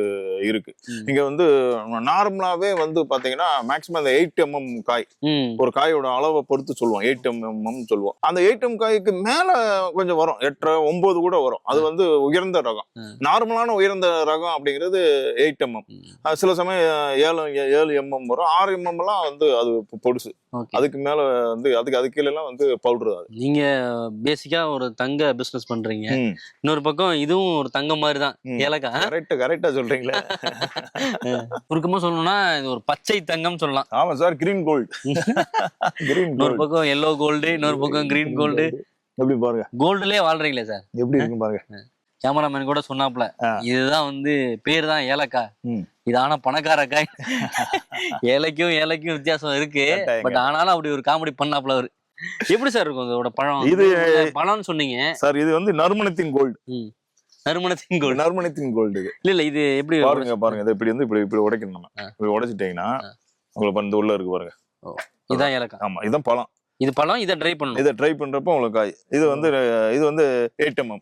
[SPEAKER 1] இருக்கு. நீங்க வந்து நார்மலாவே வந்து பாத்தீங்கன்னா மேக்ஸிமம் அந்த 8 mm காய், ஒரு காயோட அளவை பொறுத்து சொல்லுவோம், 8 mm சொல்லுவோம். அந்த 8 mm காய்க்கு மேல கொஞ்சம் வரும், 8, 9 கூட வரும். அது வந்து உயர்ந்த ரகம். நார்மலான உயர்ந்த ரகம் அப்படிங்கிறது 8 mm. சில சமயம் 7 mm வரும். 6 mm எல்லாம் வந்து அது பொடுசு. அதுக்கு மேல வந்து அதுக்கு கீழே எல்லாம் வந்து பவுடர். அது
[SPEAKER 2] நீங்க பேசிக்கா ஒரு தங்க பிசினஸ் பண்றீங்க, இன்னொரு பக்கம் இதுவும் ஒரு தங்கம் மாதிரி தான் ஏலக்காய்.
[SPEAKER 1] கரெக்டா சொல்றீங்களா?
[SPEAKER 2] சுருக்கமா சொல்லணும்னா இது ஒரு பச்சை தங்கம் சொல்லலாம்.
[SPEAKER 1] ஆமா சார், கிரீன் கோல்டு.
[SPEAKER 2] இன்னொரு பக்கம் எல்லோ கோல்டு, இன்னொரு பக்கம் கிரீன் கோல்டு.
[SPEAKER 1] எப்படி பாருங்க,
[SPEAKER 2] கோல்டுலயே வாழ்றீங்களே சார்,
[SPEAKER 1] எப்படி இருக்கு பாருங்க.
[SPEAKER 2] கேமராமேன் கூட சொன்னாப்ல, இதுதான் வந்து பேர் தான் ஏலக்காய், இது ஆனா பணக்காரக்காய். ஏலைக்கும் வித்தியாசம் இருக்கு, பட் ஆனாலும் அப்படி ஒரு காமெடி பண்ணாப்ல அவரு. எப்படி சார் இருக்கும் இதோட பழம்? இது பழம்னு சொன்னீங்க
[SPEAKER 1] சார், இது வந்து நறுமணத்தின் கோல்டு.
[SPEAKER 2] நறுமணத்தின் கோல்டு
[SPEAKER 1] இல்ல இது எப்படி பாருங்க இதை இப்படி வந்து இப்படி உடைக்கணும். நம்ம இப்படி உடைச்சிட்டீங்கன்னா உங்களுக்கு வந்து உள்ள இருக்கு பாருங்க,
[SPEAKER 2] இதான் ஏலக்காய்.
[SPEAKER 1] ஆமா, இதான் பழம்.
[SPEAKER 2] இது பழம், இதை ட்ரை பண்ணணும்.
[SPEAKER 1] இதை ட்ரை பண்றப்போ உங்களுக்கு காய். இது வந்து 8 mm.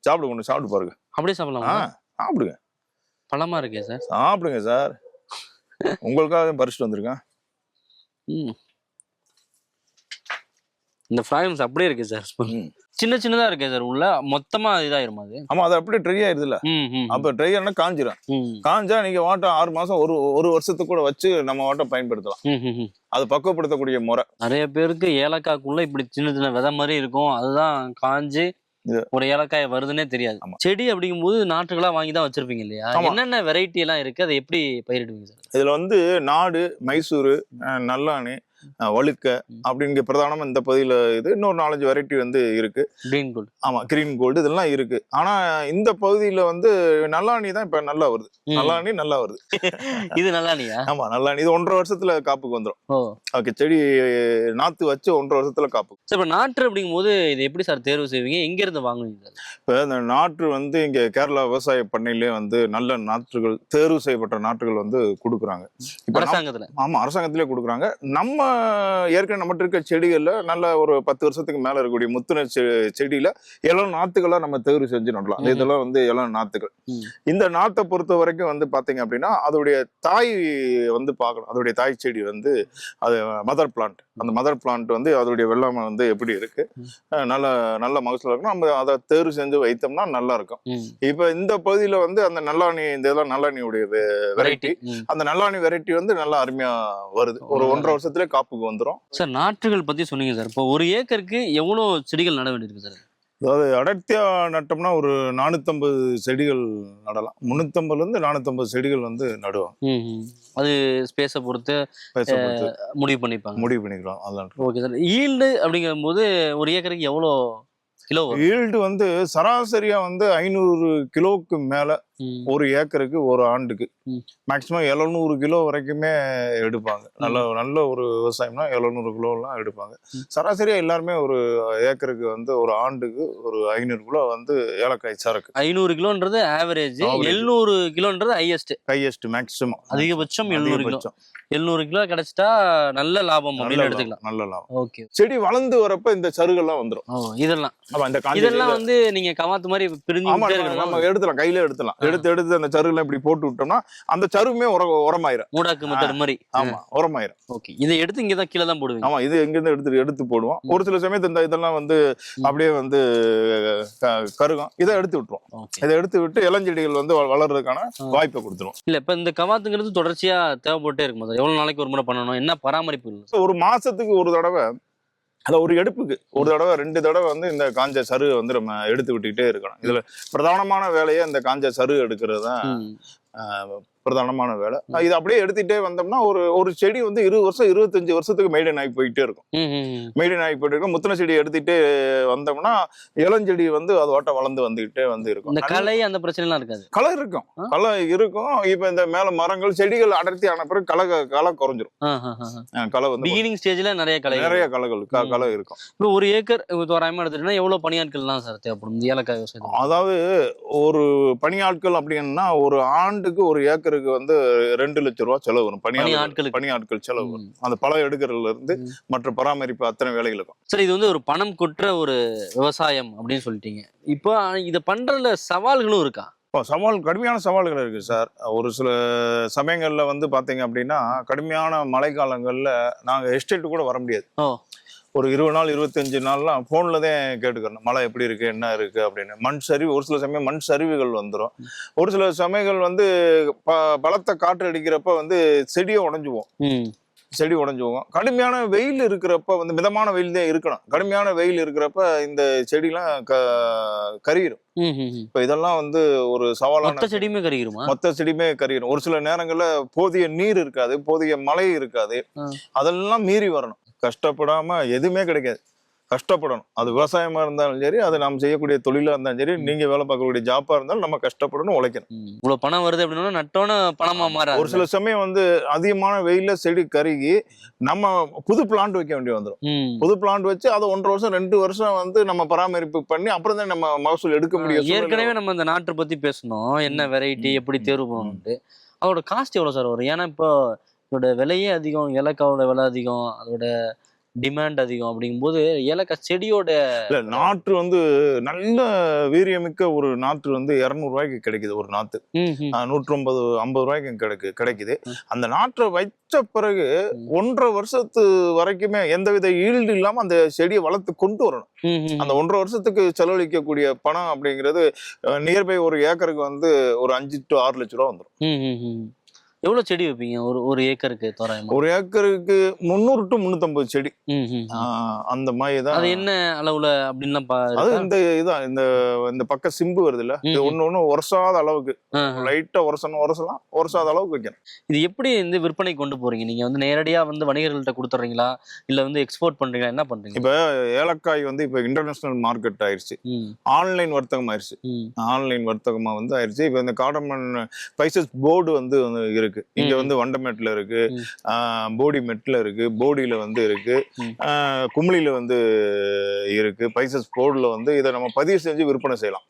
[SPEAKER 1] சாப்பிடுங்க, ஒன்று சாப்பிட்டு பாருங்க. அப்படியே சாப்பிடலாமா? சாப்பிடுங்க,
[SPEAKER 2] பழமா இருக்கே சார்.
[SPEAKER 1] சாப்பிடுங்க சார், உங்களுக்காக பறிச்சுட்டு வந்திருக்கேன்.
[SPEAKER 2] இந்த ஃப்ராக்ரன்ஸ் அப்படியே இருக்கு சார், சின்னதா இருக்கு சார், உள்ள மொத்தமா இதாயிருமா அது?
[SPEAKER 1] ஆமா, அது அப்படியே ட்ரை ஆயிருதுல்ல. அப்ப ட்ரை ஆனா காஞ்சிரும். காஞ்சா நீங்க வாட்டம் 6 மாசம் ஒரு வருஷத்துக்கு கூட வச்சு நம்ம வாட்டம் பயன்படுத்தலாம். அது பக்குவப்படுத்தக்கூடிய முறை.
[SPEAKER 2] நிறைய பேருக்கு ஏலக்காய்க்குள்ள இப்படி சின்ன விதை மாதிரி இருக்கும், அதுதான் காஞ்சு ஒரு ஏலக்காய் வருதுன்னே தெரியாது. செடி அப்படிங்கும் போது நாற்றுகளா வாங்கிதான் வச்சிருப்பீங்க இல்லையா? என்னென்ன வெரைட்டி எல்லாம் இருக்கு, அதை எப்படி பயிரிடுவீங்க சார்?
[SPEAKER 1] இதுல வந்து நாடு, மைசூரு, நல்லாணி, வழுக்க அப்படிங்க பிரதானமா இந்த பகுதியில இது. இன்னொரு 4-5 வெரைட்டி வந்து இருக்கு.
[SPEAKER 2] கிரீன் கோல்டு,
[SPEAKER 1] ஆமா, கிரீன் கோல்டு இதெல்லாம் இருக்கு. ஆனா இந்த பகுதியில வந்து நல்லாணி தான் இப்ப நல்லா வருது. நல்லாணி நல்லா வருது.
[SPEAKER 2] இது நல்லாணியா? ஆமா,
[SPEAKER 1] நல்லாணி. இது 1.5 வருஷத்துல காப்புக்கு வந்துடும். ஓகே, செடி நாத்து வச்சு 1.5 வருஷத்துல காப்பு.
[SPEAKER 2] சார், இப்ப நாற்று அப்படிங்கும் போது இது எப்படி சார் தேர்வு செய்வீங்க, எங்க இருந்து வாங்குவீங்க?
[SPEAKER 1] இப்ப இந்த நாற்று வந்து இங்க கேரளா விவசாய பண்ணையிலே வந்து நல்ல நாற்றுகள், தேர்வு செய்யப்பட்ட நாற்றுகள் வந்து கொடுக்குறாங்க. இப்ப அரசாங்கத்துல? ஆமா, அரசாங்கத்திலே கொடுக்குறாங்க. நம்ம ஏற்கனவே நம்மகிட்ட இருக்க செடிகள்ல நல்ல ஒரு 10 வருஷத்துக்கு மேல இருக்கக்கூடிய முத்துன செடியில இளம் நாத்துக்களா நம்ம தேர்வு செஞ்சு நடலாம். இதெல்லாம் வந்து இளம் நாத்துக்கள். இந்த நாத்தை பொறுத்த வரைக்கும் வந்து பாத்தீங்க அப்படின்னா அதோடைய தாய் வந்து பார்க்கணும். அதோடைய தாய் செடி வந்து அது மதர் பிளான்ட். அந்த மதர் பிளான்ட் வந்து அதோடைய வெள்ளாமை வந்து எப்படி இருக்கு, நல்ல மகசூல் இருக்கும். நம்ம அதை தேர்வு செஞ்சு வைத்தோம்னா நல்லா இருக்கும். இப்ப இந்த பகுதியில வந்து அந்த நல்லாணி, இந்த இதெல்லாம் நல்லாணியுடைய வெரைட்டி. அந்த நல்லாணி வெரைட்டி வந்து நல்லா அருமையா வருது. ஒரு 1.5 வருஷத்துல காப்புக்கு வந்துடும்.
[SPEAKER 2] சார், நாற்றுகள் பத்தி சொன்னீங்க சார். இப்போ ஒரு ஏக்கருக்கு எவ்வளவு செடிகள் நட வேண்டியிருக்கு சார்?
[SPEAKER 1] அதாவது அடர்த்தியா நட்டோம்னா ஒரு 450 செடிகள் நடலாம். 350 இருந்து 450 செடிகள் வந்து நடுவோம்.
[SPEAKER 2] அது ஸ்பேஸை பொறுத்து முடிவு பண்ணிக்கலாம்.
[SPEAKER 1] அதான்.
[SPEAKER 2] Okay sir. ஈல்டு அப்படிங்கிற போது ஒரு ஏக்கருக்கு எவ்வளோ கிலோ?
[SPEAKER 1] ஈல்டு வந்து சராசரியா வந்து 500 கிலோவுக்கு மேல ஒரு ஏக்கருக்கு ஒரு ஆண்டுக்கு மேக்சிமம் 700 கிலோ வரைக்குமே எடுப்பாங்க. நல்ல ஒரு விவசாயம்னா 700 கிலோலாம் எடுப்பாங்க. சராசரியா எல்லாருமே ஒரு ஏக்கருக்கு வந்து ஒரு ஆண்டுக்கு ஒரு 500 கிலோ வந்து ஏலக்காய் சரக்கு.
[SPEAKER 2] 500 கிலோன்றது ஆவரேஜ், 700 கிலோன்றது ஹையஸ்ட்
[SPEAKER 1] மேக்சிமம்,
[SPEAKER 2] அதிகபட்சம் 700 கிலோ கிடைச்சிட்டா நல்ல லாபம் அப்படின்னு எடுத்துக்கலாம்.
[SPEAKER 1] நல்ல லாபம்.
[SPEAKER 2] ஓகே.
[SPEAKER 1] செடி வளர்ந்து வரப்ப இந்த சருகெல்லாம் வந்துரும்.
[SPEAKER 2] இதெல்லாம் வந்து நீங்க கவாத்து மாதிரி பிரிஞ்சு
[SPEAKER 1] நம்ம எடுத்துலாம், கையில எடுத்துலாம். எடுத்து அந்த சருகுலாம் இப்படி போட்டு விட்டோம்னா அந்த சருகுமே உரமாயிரும்.
[SPEAKER 2] மூடாக்கு மெத்தட் மாதிரி.
[SPEAKER 1] ஆமா, உரமாயிரும்.
[SPEAKER 2] ஓகே. இதை எடுத்து இங்கதான் கீழே தான் போடுவீங்க?
[SPEAKER 1] ஆமா, இது எங்க இருந்து எடுத்து போடுவோம். ஒரு சில சமயத்து இந்த இதெல்லாம் வந்து அப்படியே வந்து கருகம், இதை எடுத்து விட்டுருவோம். இதை எடுத்து விட்டு இளஞ்செடிகள் வந்து வளர்றதுக்கான வாய்ப்பை கொடுத்துருவோம்.
[SPEAKER 2] இல்ல இப்ப இந்த கவாத்துங்கிறது தொடர்ச்சியா தேவைப்பட்டே இருக்கும். எவ்வளவு நாளைக்கு ஒரு முறை பண்ணணும், என்ன பராமரிப்பு?
[SPEAKER 1] ஒரு மாசத்துக்கு ஒரு தடவை, அத ஒரு எடுப்புக்கு ஒரு தடவை 2 தடவை வந்து இந்த காஞ்ச சரு வந்து நம்ம எடுத்து விட்டுக்கிட்டே இருக்கணும். இதுல பிரதானமான வேலையை இந்த காஞ்ச சரு எடுக்கிறது தான் பிரதானமான வேலை. இது அப்படியே எடுத்துட்டே வந்தோம்னா ஒரு செடி வந்து 20 வருஷம் 25 வருஷத்துக்கு மெயின்டைன் ஆகி போயிட்டே இருக்கும். மெயின்டைன் ஆகி போயிட்டு இருக்கும். முத்தின செடி எடுத்துட்டே வந்தோம்னா இளஞ்செடி வந்து அதோட்ட வளர்ந்து வந்துகிட்டே வந்து இருக்கும்.
[SPEAKER 2] இந்த களை அந்த பிரச்சனை எல்லாம் இருக்காது?
[SPEAKER 1] களை இருக்கும், களை இருக்கும். இப்ப இந்த மேல மரங்கள் செடிகள் அடர்த்தி ஆன பிறகு களை குறைஞ்சிரும். களை வந்து
[SPEAKER 2] பிகினிங் ஸ்டேஜ்ல நிறைய
[SPEAKER 1] களை இருக்கும்.
[SPEAKER 2] இப்போ ஒரு ஏக்கர் தோராயமா எடுத்துட்டீங்கன்னா எவ்வளவு பணியாட்கள்லாம் சார் தேவைப்படும் இந்த ஏலக்காய் விவசாயம்?
[SPEAKER 1] அதாவது ஒரு பணியாட்கள் அப்படின்னா ஒரு ஆண்டுக்கு ஒரு ஏக்கருக்கு வந்து 2 லட்சம் ரூபாய் செலவு வரும். பணியாட்கள் செலவு வரும். அந்த பழம் எடுக்கிறதுல இருந்து மற்ற பராமரிப்பு அத்தனை வேலைகளுக்கும்.
[SPEAKER 2] சரி, இது வந்து ஒரு பணம் கொற்ற ஒரு விவசாயம் அப்படின்னு சொல்லிட்டீங்க. இப்போ இதை பண்றதுல சவால்களும் இருக்கா?
[SPEAKER 1] கடுமையான சவால்கள் இருக்கு சார். ஒரு சில சமயங்கள்ல வந்து பாத்தீங்க அப்படின்னா கடுமையான மழை காலங்கள்ல நாங்க எஸ்டேட் கூட வர முடியாது. ஒரு 20 நாள் 25 நாள்லாம் போன்ல தான் கேட்டுக்கிறோம், மழை எப்படி இருக்கு, என்ன இருக்கு அப்படின்னு. மண் சரிவு, ஒரு சில சமயம் மண் சரிவுகள் வந்துடும். ஒரு சில சமயங்கள் வந்து பலத்த காற்று அடிக்கிறப்ப வந்து செடியை உடைஞ்சுவோம். கடுமையான வெயில் இருக்கிறப்ப வந்து மிதமான வெயில் தான் இருக்கணும். கடுமையான வெயில் இருக்கிறப்ப இந்த செடிலாம் கரியிரும். இப்ப இதெல்லாம் வந்து ஒரு சவாலான.
[SPEAKER 2] மொத்த
[SPEAKER 1] செடியுமே கரியிரும். ஒரு சில நேரங்கள்ல போதிய நீர் இருக்காது, போதிய மழை இருக்காது. அதெல்லாம் மீறி வரணும். கஷ்டப்படாம எதுவுமே கிடைக்காது. கஷ்டப்படணும். அது விவசாயமா இருந்தாலும் சரி, அது நாம் செய்யக்கூடிய தொழிலா இருந்தாலும் சரி, நீங்க வேலை பார்க்கக்கூடிய ஜாப்பா இருந்தாலும் நம்ம கஷ்டப்படணும், உழைக்கணும்.
[SPEAKER 2] இவ்வளவு பணம் வருது அப்படின்னா நட்டோன பணமா மாற.
[SPEAKER 1] ஒரு சில சமயம் வந்து அதிகமான வெயில செடி கருகி நம்ம புது பிளான்ட் வைக்க வேண்டிய வந்துடும். புது பிளான்ட் வச்சு அதை 1.5 வருஷம் 2 வருஷம் வந்து நம்ம பராமரிப்பு பண்ணி அப்புறம் தான் நம்ம மகசூல் எடுக்க முடியும்.
[SPEAKER 2] ஏற்கனவே நம்ம இந்த நாட்டு பத்தி பேசணும், என்ன வெரைட்டி எப்படி தேர்வு பண்ணணும்ட்டு. அதோட காஸ்ட் எவ்வளவு சார் வரும்? ஏன்னா இப்போ இதோட விலையே அதிகம், ஏலக்காவோட விலை அதிகம், அதோட டிமாண்ட் அதிகம். அப்படிங்கும்போது ஏலக்காய் செடியோட
[SPEAKER 1] நாற்று வந்து நல்ல வீரியமிக்க ஒரு நாற்று வந்து 200 ரூபாய்க்கு கிடைக்குது. ஒரு நாத்து 150 ரூபாய்க்கு கிடைக்குது. அந்த நாற்றை வச்ச பிறகு 1.5 வருஷத்து வரைக்குமே எந்தவித ஈல்டு இல்லாம அந்த செடியை வளர்த்து கொண்டு வரணும். அந்த 1.5 வருஷத்துக்கு செலவழிக்கக்கூடிய பணம் அப்படிங்கிறது நியர்பை ஒரு ஏக்கருக்கு வந்து ஒரு 5 to 6 லட்சம் ரூபா வந்துடும்.
[SPEAKER 2] எவ்வளவு செடி வைப்பீங்க ஒரு ஏக்கருக்கு தோராயமா?
[SPEAKER 1] ஒரு ஏக்கருக்கு 300 to 350 செடி. அந்த மாதிரி தான்.
[SPEAKER 2] அது என்ன அளவுல அப்படின்னு
[SPEAKER 1] அது இந்த பக்க சிம்பு வருது இல்ல, ஒண்ணு உரசாத அளவுக்கு லைட்டா உரசாத அளவுக்கு வைக்கணும்.
[SPEAKER 2] இது எப்படி வந்து விற்பனை கொண்டு போறீங்க? நீங்க வந்து நேரடியா வந்து வணிகர்கள்ட்ட கொடுத்துறீங்களா, இல்ல வந்து எக்ஸ்போர்ட் பண்றீங்களா, என்ன பண்றீங்க?
[SPEAKER 1] இப்ப ஏலக்காய் வந்து இப்ப இன்டர்நேஷனல் மார்க்கெட் ஆயிருச்சு, ஆன்லைன் வர்த்தகம் ஆயிருச்சு. ஆன்லைன் வர்த்தகமா வந்து ஆயிருச்சு. இப்ப இந்த காடமன் ஸ்பைசஸ் போர்டு வந்து இருக்கு. இங்க வந்து வண்டமேட்ல இருக்கு, போடிமெட்ல இருக்கு, போடியில வந்து இருக்கு, கும்ளியில வந்து இருக்கு. ஸ்பைசஸ் போர்டுல வந்து இதை நம்ம பதிவு செஞ்சு விற்பனை செய்யறோம்.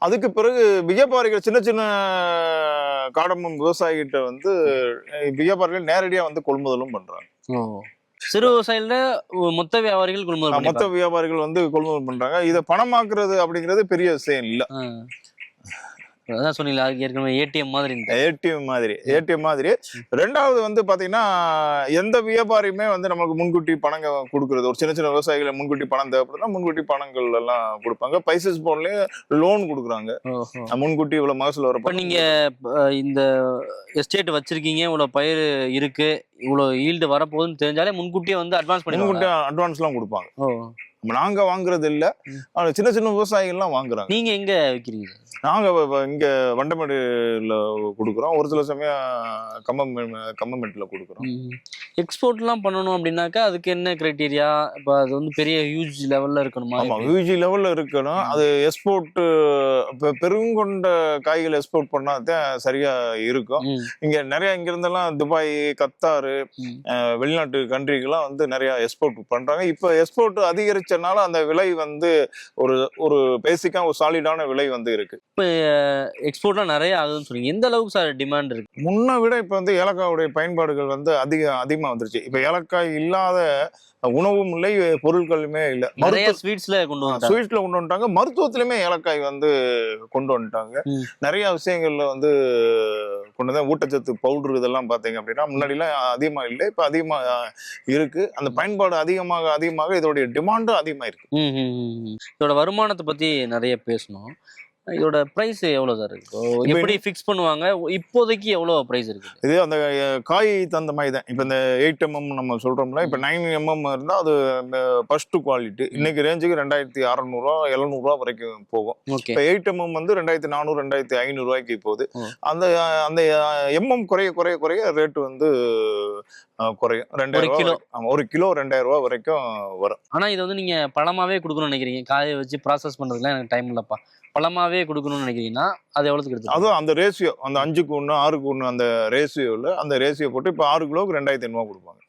[SPEAKER 1] அதுக்கு பிறகு வியாபாரிகள் சின்ன சின்ன காடமம் விவசாயிகிட்ட வந்து வியாபாரிகள் நேரடியா வந்து கொள்முதலும் பண்றாங்க.
[SPEAKER 2] சிறு விவசாயில மொத்த வியாபாரிகள்
[SPEAKER 1] வந்து கொள்முதல் பண்றாங்க. இதை பணமாக்குறது அப்படிங்கிறது பெரிய விஷயம் இல்ல.
[SPEAKER 2] அதான் சொன்னீங்களா, ஏற்கனவே ஏடிஎம் மாதிரி. ரெண்டாவது வந்து பாத்தீங்கன்னா எந்த வியாபாரியுமே வந்து நமக்கு முன்கூட்டி பணம் கொடுக்கறது, ஒரு சின்ன சின்ன விவசாயிகளை முன்கூட்டி பணம் தேவைப்படுதுன்னா முன்கூட்டி பணங்கள் எல்லாம் கொடுப்பாங்க. ஸ்பைசஸ் போன்லயே லோன் கொடுக்குறாங்க. முன்கூட்டி இவ்வளவு மகசூல் வரப்ப நீங்க இந்த எஸ்டேட் வச்சிருக்கீங்க, இவ்வளவு பயிர் இருக்கு, இவ்வளவு ஈல்டு வரப்போகுதுன்னு தெரிஞ்சாலே முன்கூட்டியே வந்து அட்வான்ஸ் எல்லாம்
[SPEAKER 1] கொடுப்பாங்க. நாங்க வாங்குறது இல்ல, சின்ன சின்ன விவசாயிகள்லாம் வாங்குறாங்க.
[SPEAKER 2] நீங்க எங்க விக்கிறீங்க?
[SPEAKER 1] நாங்க இங்க வண்டமேடுல கொடுக்குறோம், ஒரு சில சமயம் கம்பமெண்ட்ல கொடுக்குறோம்.
[SPEAKER 2] எக்ஸ்போர்ட்லாம் பண்ணணும் அப்படின்னாக்கா அதுக்கு என்ன கிரைட்டீரியா? இப்போ அது வந்து பெரிய ஹியூஜ் லெவல்ல இருக்கணுமா?
[SPEAKER 1] ஆமா, ஹியூஜ் லெவல்ல இருக்கணும். அது எக்ஸ்போர்ட் பெருங்கொண்ட காய்கள் எக்ஸ்போர்ட் பண்ணா தான் சரியா இருக்கும். இங்க நிறைய இங்க இருந்தெல்லாம் துபாய், கத்தாரு, வெளிநாட்டு கண்ட்ரிக்கெல்லாம் வந்து நிறைய எக்ஸ்போர்ட் பண்றாங்க. இப்ப எக்ஸ்போர்ட் அதிகரிச்சனால அந்த விலை வந்து ஒரு பேசிக்கா ஒரு சாலிடான விலை வந்து இருக்கு.
[SPEAKER 2] இப்போ எக்ஸ்போர்ட்லாம் நிறைய ஆகுதுன்னு சொன்னீங்க. எந்த அளவுக்கு சார் டிமாண்ட் இருக்கு?
[SPEAKER 1] முன்ன விட இப்ப வந்து ஏலக்காவுடைய பயன்பாடுகள் வந்து அதிகமா வந்துருச்சு. இப்ப ஏலக்காய் இல்லாத உணவும் இல்லை, பொருட்களுமே இல்லை.
[SPEAKER 2] நிறைய ஸ்வீட்ஸ்ல கொண்டு
[SPEAKER 1] வந்துட்டாங்க. மருத்துவத்திலுமே ஏலக்காய் வந்து கொண்டு வந்துட்டாங்க. நிறைய விஷயங்கள்ல வந்து கொண்டு வந்து ஊட்டச்சத்து பவுடர் இதெல்லாம் பாத்தீங்க அப்படின்னா முன்னாடி எல்லாம் அதிகமா இல்லை, இப்ப அதிகமா இருக்கு. அந்த பயன்பாடு அதிகமாக இதோடைய டிமாண்டும் அதிகமா இருக்கு.
[SPEAKER 2] இதோட வருமானத்தை பத்தி நிறைய பேசணும். இதோட பிரைஸ் எவ்வளவு சார் இருக்கு? எப்படி ஃபிக்ஸ் பண்ணுவாங்க? இப்போதைக்கு எவ்வளவு பிரைஸ் இருக்கு?
[SPEAKER 1] இது அந்த காய் தகுந்த மாதிரி தான். இப்ப இந்த 8mm நம்ம சொல்றோம்ல, இப்ப 9mm இருந்தா அது ஃபர்ஸ்ட் குவாலிட்டி. இன்னைக்கு ரேஞ்சுக்கு 2600 ரூபா 700 ரூபா வரைக்கும் போகும். இப்ப 8mm வந்து 2400 2500 ரூபாய்க்கு போகுது. அந்த அந்த எம்எம் குறைய ரேட் வந்து குறையும். 2000 கிலோ, ஒரு கிலோ 2000 ரூபா வரைக்கும் வரும்.
[SPEAKER 2] ஆனா இது வந்து நீங்க பழமாவே கொடுக்கணும்னு நினைக்கிறீங்க? காய வச்சு ப்ராசஸ் பண்றதுலாம் எனக்கு டைம் இல்லப்பா, பழமாவே கொடுக்கணும்னு நினைக்கிறீங்கன்னா அது எவ்வளவுக்கு எடுத்து?
[SPEAKER 1] அதுவும் அந்த ரேஷியோ, அந்த 5:1 6:1 அந்த ரேஷியோல அந்த ரேஷியோ போட்டு இப்ப 6 கிலோக்கு 2500 கொடுப்பாங்க,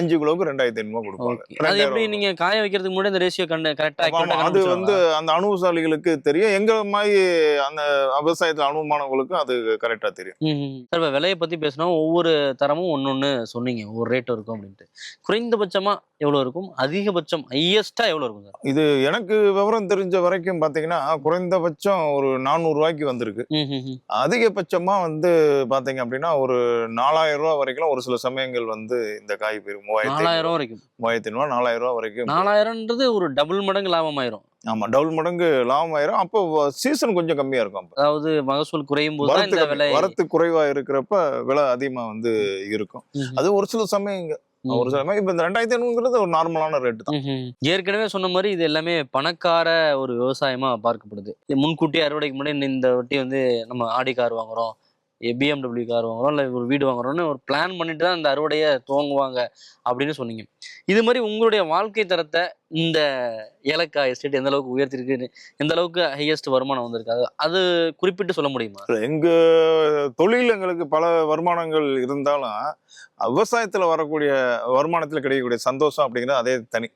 [SPEAKER 1] 5 கிலோக்கு 2500 கொடுப்பாங்க.
[SPEAKER 2] அது எப்படி நீங்க காய வைக்கிறதுக்கு முன்னாடி அந்த ரேஷியோ கரெக்டா?
[SPEAKER 1] அது வந்து அந்த அனுபவசாலிகளுக்கு தெரியும், எங்க மாதிரி அந்த விவசாயத்துல அனுபவமானவங்களுக்கு அது கரெக்டா தெரியும்.
[SPEAKER 2] சார், விலையை பத்தி பேசினா ஒவ்வொரு தரமும் ஒன்னொன்னு சொன்னீங்க, ஒரு ரேட் இருக்கும் அப்படின்ட்டு. குறைந்தபட்சமா எவ்வளவு இருக்கும்? அதிகபட்சம் ஹையஸ்டா எவ்வளவு இருக்கும் சார்?
[SPEAKER 1] இது எனக்கு விவரம் தெரிஞ்ச வரைக்கும் பாத்தீங்கன்னா குறைந்தபட்சம் ஒரு 400 ரூபாய்க்கு வந்திருக்கு. அதிகபட்சமா வந்து பாத்தீங்க அப்படின்னா ஒரு 4000 ரூபாய் வரைக்கும் ஒரு சில சமயங்கள் வந்து இந்த காய் போயிரும்.
[SPEAKER 2] 4000 வரைக்கும்,
[SPEAKER 1] 3500 4000 ரூபாய் வரைக்கும்.
[SPEAKER 2] 4000ன்றது ஒரு டபுள் மடங்கு லாபம் ஆயிரும்.
[SPEAKER 1] ஆமா, டபுள் மடங்கு லாபம் ஆயிரும். அப்போ சீசன் கொஞ்சம் கம்மியா இருக்கும்.
[SPEAKER 2] அதாவது மகசூல் குறையும் போது
[SPEAKER 1] வரத்து குறைவா இருக்கிறப்ப விலை அதிகமா வந்து இருக்கும். அது ஒரு சில சமயம் ஒரு சில இப்ப இந்த 2500 ஒரு நார்மலான ரேட் தான்.
[SPEAKER 2] ஏற்கனவே சொன்ன மாதிரி இது எல்லாமே பணக்கார ஒரு விவசாயமா பார்க்கப்படுது. முன்கூட்டி அறுவடைக்கு முன்னாடி இந்த வட்டி வந்து நம்ம ஆடி கார் வாங்குறோம், BMW கார் வாங்குறோம், இல்லை ஒரு வீடு வாங்குறோம்னு ஒரு பிளான் பண்ணிட்டு தான் இந்த அறுவடையை துவங்குவாங்க அப்படின்னு சொன்னீங்க. இது மாதிரி உங்களுடைய வாழ்க்கை தரத்தை இந்த ஏலக்காய் எஸ்டேட் எந்த அளவுக்கு உயர்த்திருக்கு, எந்த அளவுக்கு ஹையஸ்ட் வருமானம் வந்திருக்கு, அது குறிப்பிட்டு சொல்ல முடியுமா?
[SPEAKER 1] எங்க தொழில் எங்களுக்கு பல வருமானங்கள் இருந்தாலும் விவசாயத்துல வரக்கூடிய வருமானத்துல கிடைக்கக்கூடிய சந்தோஷம் அப்படிங்கிறது அதே தனி.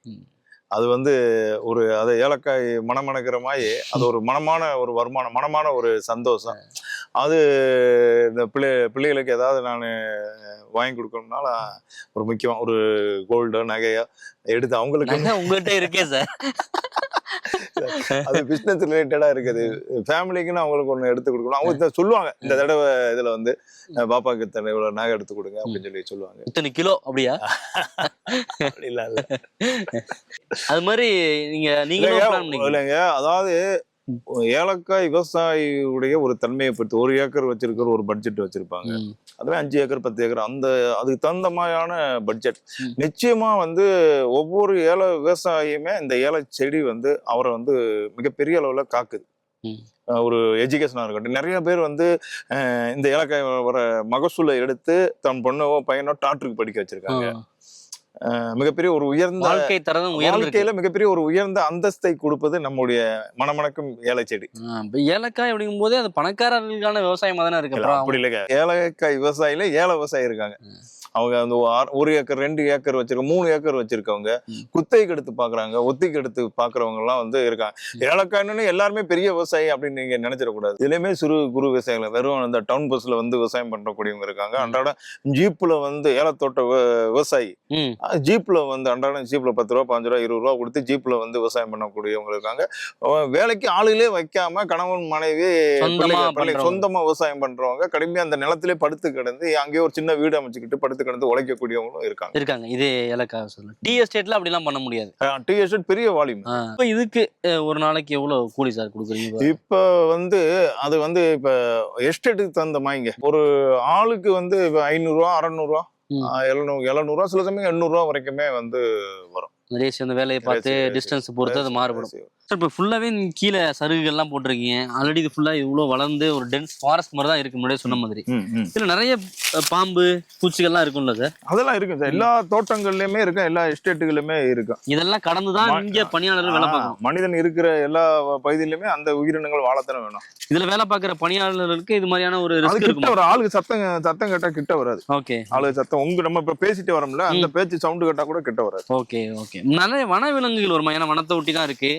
[SPEAKER 1] அது வந்து அது ஏலக்காய் மணக்கிற மாதிரி அது ஒரு மனமான ஒரு வருமானம், மனமான ஒரு சந்தோஷம். அது இந்த பிள்ளைகளுக்கு ஏதாவது நான் வாங்கி கொடுக்கணும்னால ஒரு முக்கியம் ஒரு கோல்டோ நகையோ எடுத்து அவங்களுக்கு
[SPEAKER 2] உங்கள்கிட்ட இருக்கே சார்,
[SPEAKER 1] அது பிசினஸ் ரிலேட்டடா இருக்குது. ஃபேமிலிக்குன்னு அவங்களுக்கு ஒண்ணு எடுத்து கொடுக்கணும். அவங்க சொல்லுவாங்க, இந்த தடவை இதுல வந்து பாப்பாக்கு இத்தனை இவ்வளவு நகை எடுத்து கொடுங்க அப்படின்னு சொல்லுவாங்க.
[SPEAKER 2] இத்தனை கிலோ அப்படியா?
[SPEAKER 1] இல்ல
[SPEAKER 2] அது மாதிரி
[SPEAKER 1] இல்லைங்க. அதாவது ஏலக்காய் விவசாயியுடைய ஒரு தன்மையை பொறுத்து 1 ஏக்கர் வச்சிருக்கிற ஒரு பட்ஜெட் வச்சிருப்பாங்க. அதுவே 5 ஏக்கர் 10 ஏக்கர் அந்த அதுக்கு தகுந்த மாதிரியான பட்ஜெட். நிச்சயமா வந்து ஒவ்வொரு ஏல விவசாயியுமே இந்த ஏல செடி வந்து அவரை வந்து மிகப்பெரிய அளவுல காக்குது. ஒரு எஜுகேஷனா இருக்கட்டும், நிறைய பேர் வந்து இந்த ஏலக்காய் வர மகசூலை எடுத்து தன் பொண்ணோ பையனோ டாக்டருக்கு படிக்க வச்சிருக்காங்க. மிகப்பெரிய ஒரு உயர்ந்த வாழ்க்கையில மிகப்பெரிய ஒரு உயர்ந்த அந்தஸ்தை கொடுப்பது நம்முடைய மணமணக்கும் ஏலை செடி.
[SPEAKER 2] ஏலக்காய் அப்படிங்கும் போதே அது பணக்காரர்களுக்கான விவசாயமா தானே இருக்கு.
[SPEAKER 1] அப்படி இல்லைங்க, ஏலக்காய் விவசாயில ஏல விவசாயி இருக்காங்க. அவங்க அந்த 1 ஏக்கர் 2 ஏக்கர் வச்சிருக்க 3 ஏக்கர் வச்சிருக்கவங்க, குத்தைக்கு எடுத்து பாக்குறாங்க, ஒத்திக்கு எடுத்து பாக்குறவங்க எல்லாம் வந்து இருக்காங்க. ஏலக்காய்னு எல்லாருமே பெரிய விவசாயி அப்படின்னு நீங்க நினைச்சிடக்கூடாது. இதுலயுமே சிறு குறு விவசாயிகள், வெறும் அந்த டவுன் பஸ்ல வந்து விவசாயம் பண்றக்கூடியவங்க இருக்காங்க. அன்றாட ஜீப்ல வந்து ஏலத்தோட்ட விவசாயி ஜீப்ல வந்து அன்றாடம் ஜீப்ல 10 ரூபா 5 ரூபா 20 ரூபா கொடுத்து ஜீப்ல வந்து விவசாயம் பண்ணக்கூடியவங்க இருக்காங்க. வேலைக்கு ஆளுகளே வைக்காம கணவன் மனைவி சொந்தமா விவசாயம் பண்றவங்க கடுமையா அந்த நிலத்திலே படுத்து கிடந்து அங்கேயே ஒரு சின்ன வீடு அமைச்சுக்கிட்டு படுத்து கிடந்து உழைக்கக்கூடியவங்களும் இருக்காங்க.
[SPEAKER 2] இதே ஏலக்காய் சொல்லு. டீ எஸ்டேட்ல அப்படி எல்லாம் பண்ண முடியாது.
[SPEAKER 1] டீ எஸ்டேட் பெரிய வால்யூம்.
[SPEAKER 2] இப்ப இதுக்கு ஒரு நாளைக்கு எவ்வளவு கூலி சார் கொடுக்குறீங்க?
[SPEAKER 1] இப்ப வந்து அது வந்து இப்ப எஸ்டேட்டுக்கு தகுந்த மாதிரிங்க. ஒரு ஆளுக்கு வந்து 500 ரூபா 600 ரூபா 700 ரூபா, சில சமயம் 800 ரூபா வரைக்குமே வந்து வரும்.
[SPEAKER 2] நிறைய சேர்ந்த வேலையை பார்த்து டிஸ்டன்ஸ் பொறுத்து அது மாறுபடும் சார். இப்போ ஃபுல்லாவே கீழே சருகுகள்லாம் போட்டிருக்கீங்க. ஆல்ரெடி இது ஃபுல்லா இவ்வளவு வளர்ந்து ஒரு டென்ஸ் ஃபாரஸ்ட் மாதிரி தான் இருக்கு முன்னாடியே சொன்ன மாதிரி. இதுல நிறைய பாம்பு பூச்சிகள்லாம் இருக்கும்ல சார்?
[SPEAKER 1] அதெல்லாம் இருக்கும் சார், எல்லா தோட்டங்கள்லயுமே இருக்கும், எல்லா எஸ்டேட்டுகளுமே இருக்கும்.
[SPEAKER 2] இதெல்லாம் கடந்துதான் இங்க பணியாளர்கள் வேலை பார்க்கணும்.
[SPEAKER 1] மனிதன் இருக்கிற எல்லா பகுதியிலுமே அந்த உயிரினங்கள் வாழத்தானே வேணும்.
[SPEAKER 2] இதுல வேலை பார்க்குற பணியாளர்களுக்கு இது மாதிரியான ஒரு ரிஸ்க் இருக்கும்.
[SPEAKER 1] ஒரு ஆளுக்கு சத்தம் கேட்டா கிட்ட வராது.
[SPEAKER 2] ஓகே,
[SPEAKER 1] ஆளுக்கு சத்தம் நம்ம இப்ப பேசிட்டு வரோம்ல, அந்த பேச்சு சவுண்ட் கேட்டா கூட கிட்ட வராது.
[SPEAKER 2] Okay okay. நிறைய வனவிலங்குகள் வருமா? ஏன்னா வனத்தை ஒட்டி தான் இருக்கு.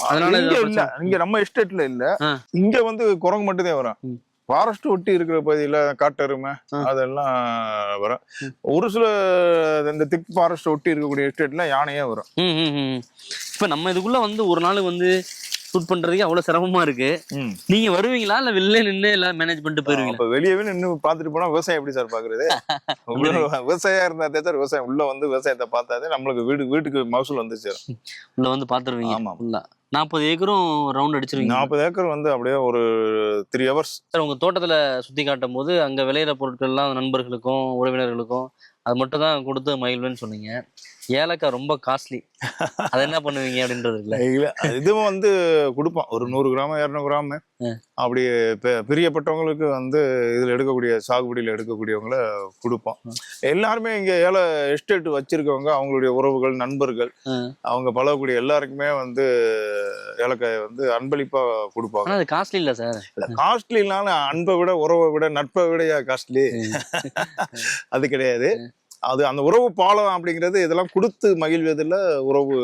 [SPEAKER 1] அதனால இல்ல, இங்க நம்ம எஸ்டேட்ல இல்ல, இங்க குரங்கு மட்டும் தான் வரும். ஃபாரஸ்ட் ஒட்டி இருக்கிற பகுதியில காட்டெருமை அதெல்லாம் வரும். ஒரு சில இந்த திக் ஃபாரஸ்ட் ஒட்டி இருக்கக்கூடிய எஸ்டேட்ல யானையே வரும்.
[SPEAKER 2] இப்ப நம்ம இதுக்குள்ள ஒரு நாள் ஷூட் பண்றதுக்கு அவ்வளவு சிரமமா இருக்கு. நீங்க வருவீங்களா இல்ல வெளில நின்று எல்லாம் மேனேஜ் பண்ணிட்டு போயிருவீங்களா?
[SPEAKER 1] இப்ப வெளியவே நின்று பாத்துட்டு போனா விவசாயம் எப்படி சார் பாக்குறது? விவசாயம் இருந்தாதே சார், விவசாயம் உள்ள விவசாயத்தை பார்த்தாதே நம்மளுக்கு வீட்டுக்கு மகசூல் வந்து சேரும்.
[SPEAKER 2] உள்ள பாத்துருவீங்க. ஆமா, உள்ள 40 ஏக்கரும் ரவுண்ட் அடிச்சிருவீங்க.
[SPEAKER 1] 40 ஏக்கர் அப்படியே ஒரு 3 hours.
[SPEAKER 2] சார், உங்க தோட்டத்துல சுத்தி காட்டும் போது அங்க விளையிற பொருட்கள் எல்லாம் நண்பர்களுக்கும் உறவினர்களுக்கும் அது மட்டும் தான் கொடுத்து மகிழ்வேன்னு சொன்னீங்க. ஏலக்காய் ரொம்ப காஸ்ட்லி, அதை என்ன பண்ணுவீங்க அப்படின்றது இல்ல?
[SPEAKER 1] இதுவும் கொடுப்போம், ஒரு 100 கிராம் 200 கிராம் அப்படி பிரியப்பட்டவங்களுக்கு இதுல எடுக்கக்கூடிய சாகுபடியில எடுக்கக்கூடியவங்கள கொடுப்போம். எல்லாருமே இங்க எஸ்டேட் வச்சிருக்கவங்க, அவங்களுடைய உறவுகள் நண்பர்கள் அவங்க பழகக்கூடிய எல்லாருக்குமே ஏலக்காயை அன்பளிப்பா கொடுப்பாங்க.
[SPEAKER 2] அது காஸ்ட்லி இல்ல சார்?
[SPEAKER 1] காஸ்ட்லினாலும் அன்பை விட உறவை விட நட்பை விட காஸ்ட்லி அது கிடையாது. அது அந்த உறவு பாலம் அப்படிங்கிறது இதெல்லாம் கொடுத்து மகிழ்வதில் உறவு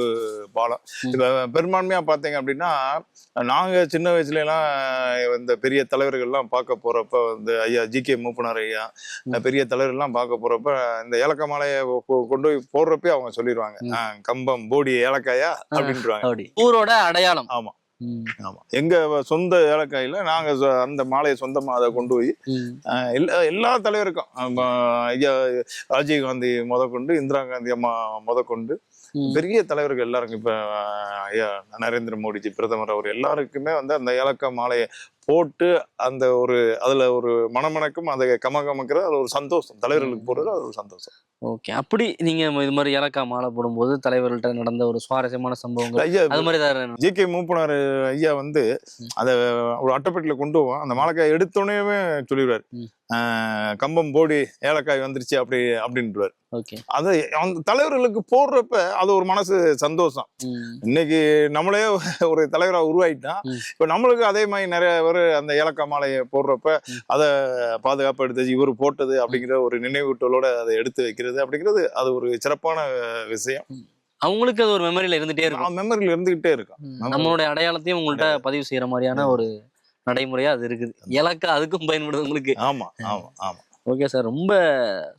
[SPEAKER 1] பாலம். இப்ப பெரும்பான்மையா பார்த்தீங்க அப்படின்னா, நாங்க சின்ன வயசுல எல்லாம் இந்த பெரிய தலைவர்கள்லாம் பார்க்க போறப்ப ஐயா ஜி.கே. மூப்பனார் ஐயா பெரிய தலைவர்கள்லாம் பார்க்க போறப்ப இந்த ஏலக்காய் மாலையை கொண்டு போய் போடுறப்பே அவங்க சொல்லிடுவாங்க, கம்பம் போடி ஏலக்காயா அப்படின்றாங்க.
[SPEAKER 2] ஊரோட அடையாளம்.
[SPEAKER 1] ஆமா ஆமா, எங்க சொந்த ஏலக்காயில நாங்க அந்த மாலையை சொந்தமா அதை கொண்டு போய் எல்லா தலைவருக்கும், ஐயா ராஜீவ் காந்தி முதற்கொண்டு இந்திரா காந்தி அம்மா முதற்கொண்டு பெரிய தலைவர்கள் எல்லாருக்கும், இப்ப ஐயா நரேந்திர மோடிஜி பிரதமர் அவர் எல்லாருக்குமே அந்த ஏலக்காய் மாலையை போட்டு அதுல ஒரு மணமணக்கும் அதை கமக்கிறது, அது ஒரு சந்தோஷம். தலைவர்களுக்கு போடுறது அது ஒரு சந்தோஷம்.
[SPEAKER 2] ஓகே, அப்படி நீங்க இது மாதிரி ஏலக்காய் மாலை போடும்போது தலைவர்கள்ட்ட நடந்த ஒரு சுவாரஸ்யமான சம்பவங்கள்
[SPEAKER 1] ஐயா
[SPEAKER 2] அது மாதிரி
[SPEAKER 1] ஜி.கே. மூப்பனார் ஐயா அதை ஒரு அட்டைப்பெட்டில கொண்டு போவோம். அந்த மாலைக்காய் எடுத்தோடனே சொல்லிடுவாரு, கம்பம் போடி ஏலக்காய் வந்துருச்சு அப்படின்றாரு. அது அந்த தலைவர்களுக்கு போடுறப்ப அது ஒரு மனசு சந்தோஷம். இன்னைக்கு நம்மளே ஒரு தலைவராக உருவாயிட்டான், இப்ப நம்மளுக்கு அதே மாதிரி நிறைய பேர் அந்த ஏலக்காய் மாலையை போடுறப்ப அதை பாதுகாப்பு எடுத்து இவர் போட்டது அப்படிங்கிற ஒரு நினைவூட்டலோட அதை எடுத்து வைக்கிறது அப்படிங்கிறது அது ஒரு சிறப்பான விஷயம்.
[SPEAKER 2] அவங்களுக்கு அது ஒரு மெமரியில இருந்துட்டே இருக்கும்.
[SPEAKER 1] மெமரியில இருந்துகிட்டே இருக்கும்.
[SPEAKER 2] நம்மளுடைய அடையாளத்தையும் உங்கள்கிட்ட பதிவு செய்யற மாதிரியான ஒரு நடைமுறையா அது இருக்குது. ஏலக்காய் அதுக்கும் பயன்படுது உங்களுக்கு.
[SPEAKER 1] ஆமா ஆமா ஆமா.
[SPEAKER 2] ஓகே சார், ரொம்ப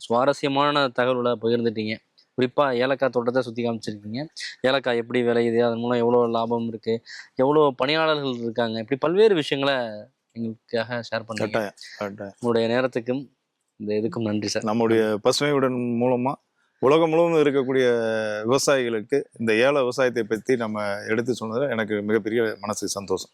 [SPEAKER 2] சுவாரஸ்யமான தகவலை பகிர்ந்துட்டீங்க. குறிப்பா ஏலக்காய் தோட்டத்தை சுத்தி காமிச்சிருக்கீங்க. ஏலக்காய் எப்படி விளையுது, அதன் மூலம் எவ்வளவு லாபம் இருக்கு, எவ்வளவு பணியாளர்கள் இருக்காங்க, இப்படி பல்வேறு விஷயங்களை எங்களுக்காக ஷேர் பண்ணுங்க. உங்களுடைய நேரத்துக்கும் இந்த இதுக்கும் நன்றி சார்.
[SPEAKER 1] நம்முடைய பசுமையுடன் மூலமா உலகம் முழுவதும் இருக்கக்கூடிய விவசாயிகளுக்கு இந்த ஏல விவசாயத்தை பற்றி நம்ம எடுத்து சொன்னது எனக்கு மிகப்பெரிய மனசு சந்தோஷம்.